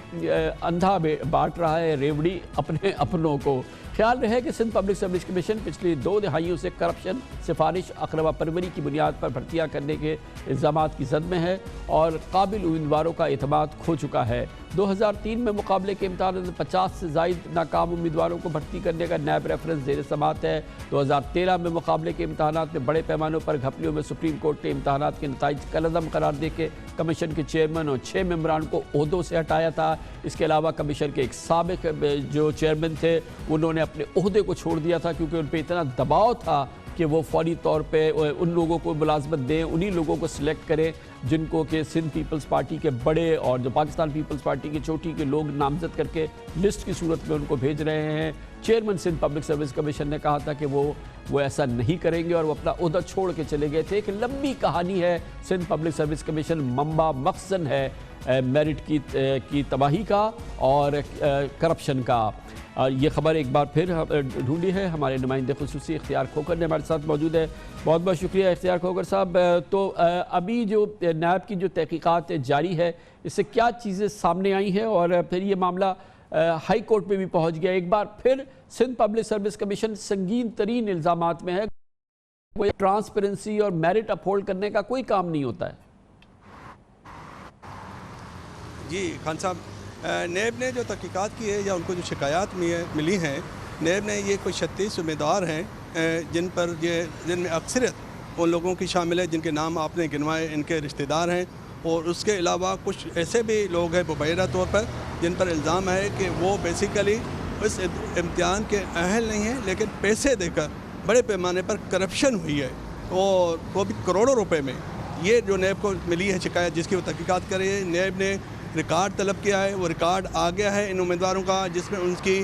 S2: اندھا بانٹ رہا ہے ریوڑی اپنے اپنوں کو. خیال رہے کہ سندھ پبلک سروس کمیشن پچھلی 2 دہائیوں سے کرپشن، سفارش، اقربا پروری کی بنیاد پر بھرتیاں کرنے کے الزامات کی زد میں ہے اور قابل امیدواروں کا اعتماد کھو چکا ہے. 2003 میں مقابلے کے امتحانات میں 50 سے زائد ناکام امیدواروں کو بھرتی کرنے کا نیب ریفرنس زیر سماعت ہے. 2013 میں مقابلے کے امتحانات میں بڑے پیمانوں پر گھپلیوں میں سپریم کورٹ نے امتحانات کے نتائج کالعدم قرار دے کے کمیشن کے چیئرمین اور 6 ممبران کو عہدوں سے ہٹایا تھا. اس کے علاوہ کمیشن کے ایک سابق جو چیئرمین تھے انہوں نے اپنے عہدے کو چھوڑ دیا تھا کیونکہ ان پہ اتنا دباؤ تھا کہ وہ فوری طور پہ ان لوگوں کو ملازمت دیں، انہی لوگوں کو سلیکٹ کریں جن کو کہ سندھ پیپلز پارٹی کے بڑے اور جو پاکستان پیپلز پارٹی کی چوٹی کے لوگ نامزد کر کے لسٹ کی صورت میں ان کو بھیج رہے ہیں. Chairman Sindh public service commission نے کہا تھا کہ وہ ایسا نہیں کریں گے اور وہ اپنا عہدہ چھوڑ کے چلے گئے تھے. ایک لمبی کہانی ہے سندھ پبلک سروس کمیشن، منبع مخزن ہے میرٹ کی تباہی کا اور کرپشن کا. یہ خبر ایک بار پھر ڈھونڈی ہے ہمارے نمائندے خصوصی اختیار کھوکر نے ہمارے ساتھ موجود ہے. بہت بہت شکریہ اختیار کھوکر صاحب. تو ابھی جو نیب کی جو تحقیقات جاری ہے اس سے کیا چیزیں سامنے آئی ہیں اور پھر یہ معاملہ ہائی کورٹ میں بھی پہنچ گیا. ایک بار پھر سندھ پبلک سروس کمیشن سنگین ترین الزامات میں ہے. کوئی ٹرانسپیرنسی اور میرٹ اپہولڈ کرنے کا کوئی کام نہیں ہوتا ہے.
S8: جی خان صاحب، نیب نے جو تحقیقات کی ہے یا ان کو جو شکایات ملی ہیں، نیب نے یہ کوئی 36 امیدوار ہیں جن میں اکثریت ان لوگوں کی شامل ہے جن کے نام آپ نے گنوائے، ان کے رشتہ دار ہیں. اور اس کے علاوہ کچھ ایسے بھی لوگ ہیں مبینہ طور پر جن پر الزام ہے کہ وہ بیسیکلی اس امتحان کے اہل نہیں ہیں، لیکن پیسے دے کر بڑے پیمانے پر کرپشن ہوئی ہے اور وہ بھی کروڑوں روپے میں. یہ جو نیب کو ملی ہے شکایت جس کی وہ تحقیقات کر رہی ہے. نیب نے ریکارڈ طلب کیا ہے، وہ ریکارڈ آ گیا ہے ان امیدواروں کا جس میں ان کی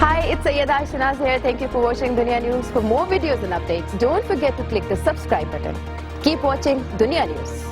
S9: Hi, it's Sayyeda Shanaz here. Thank you for watching Dunya News. For more videos and updates, don't forget to click the subscribe button. Keep watching Dunya News.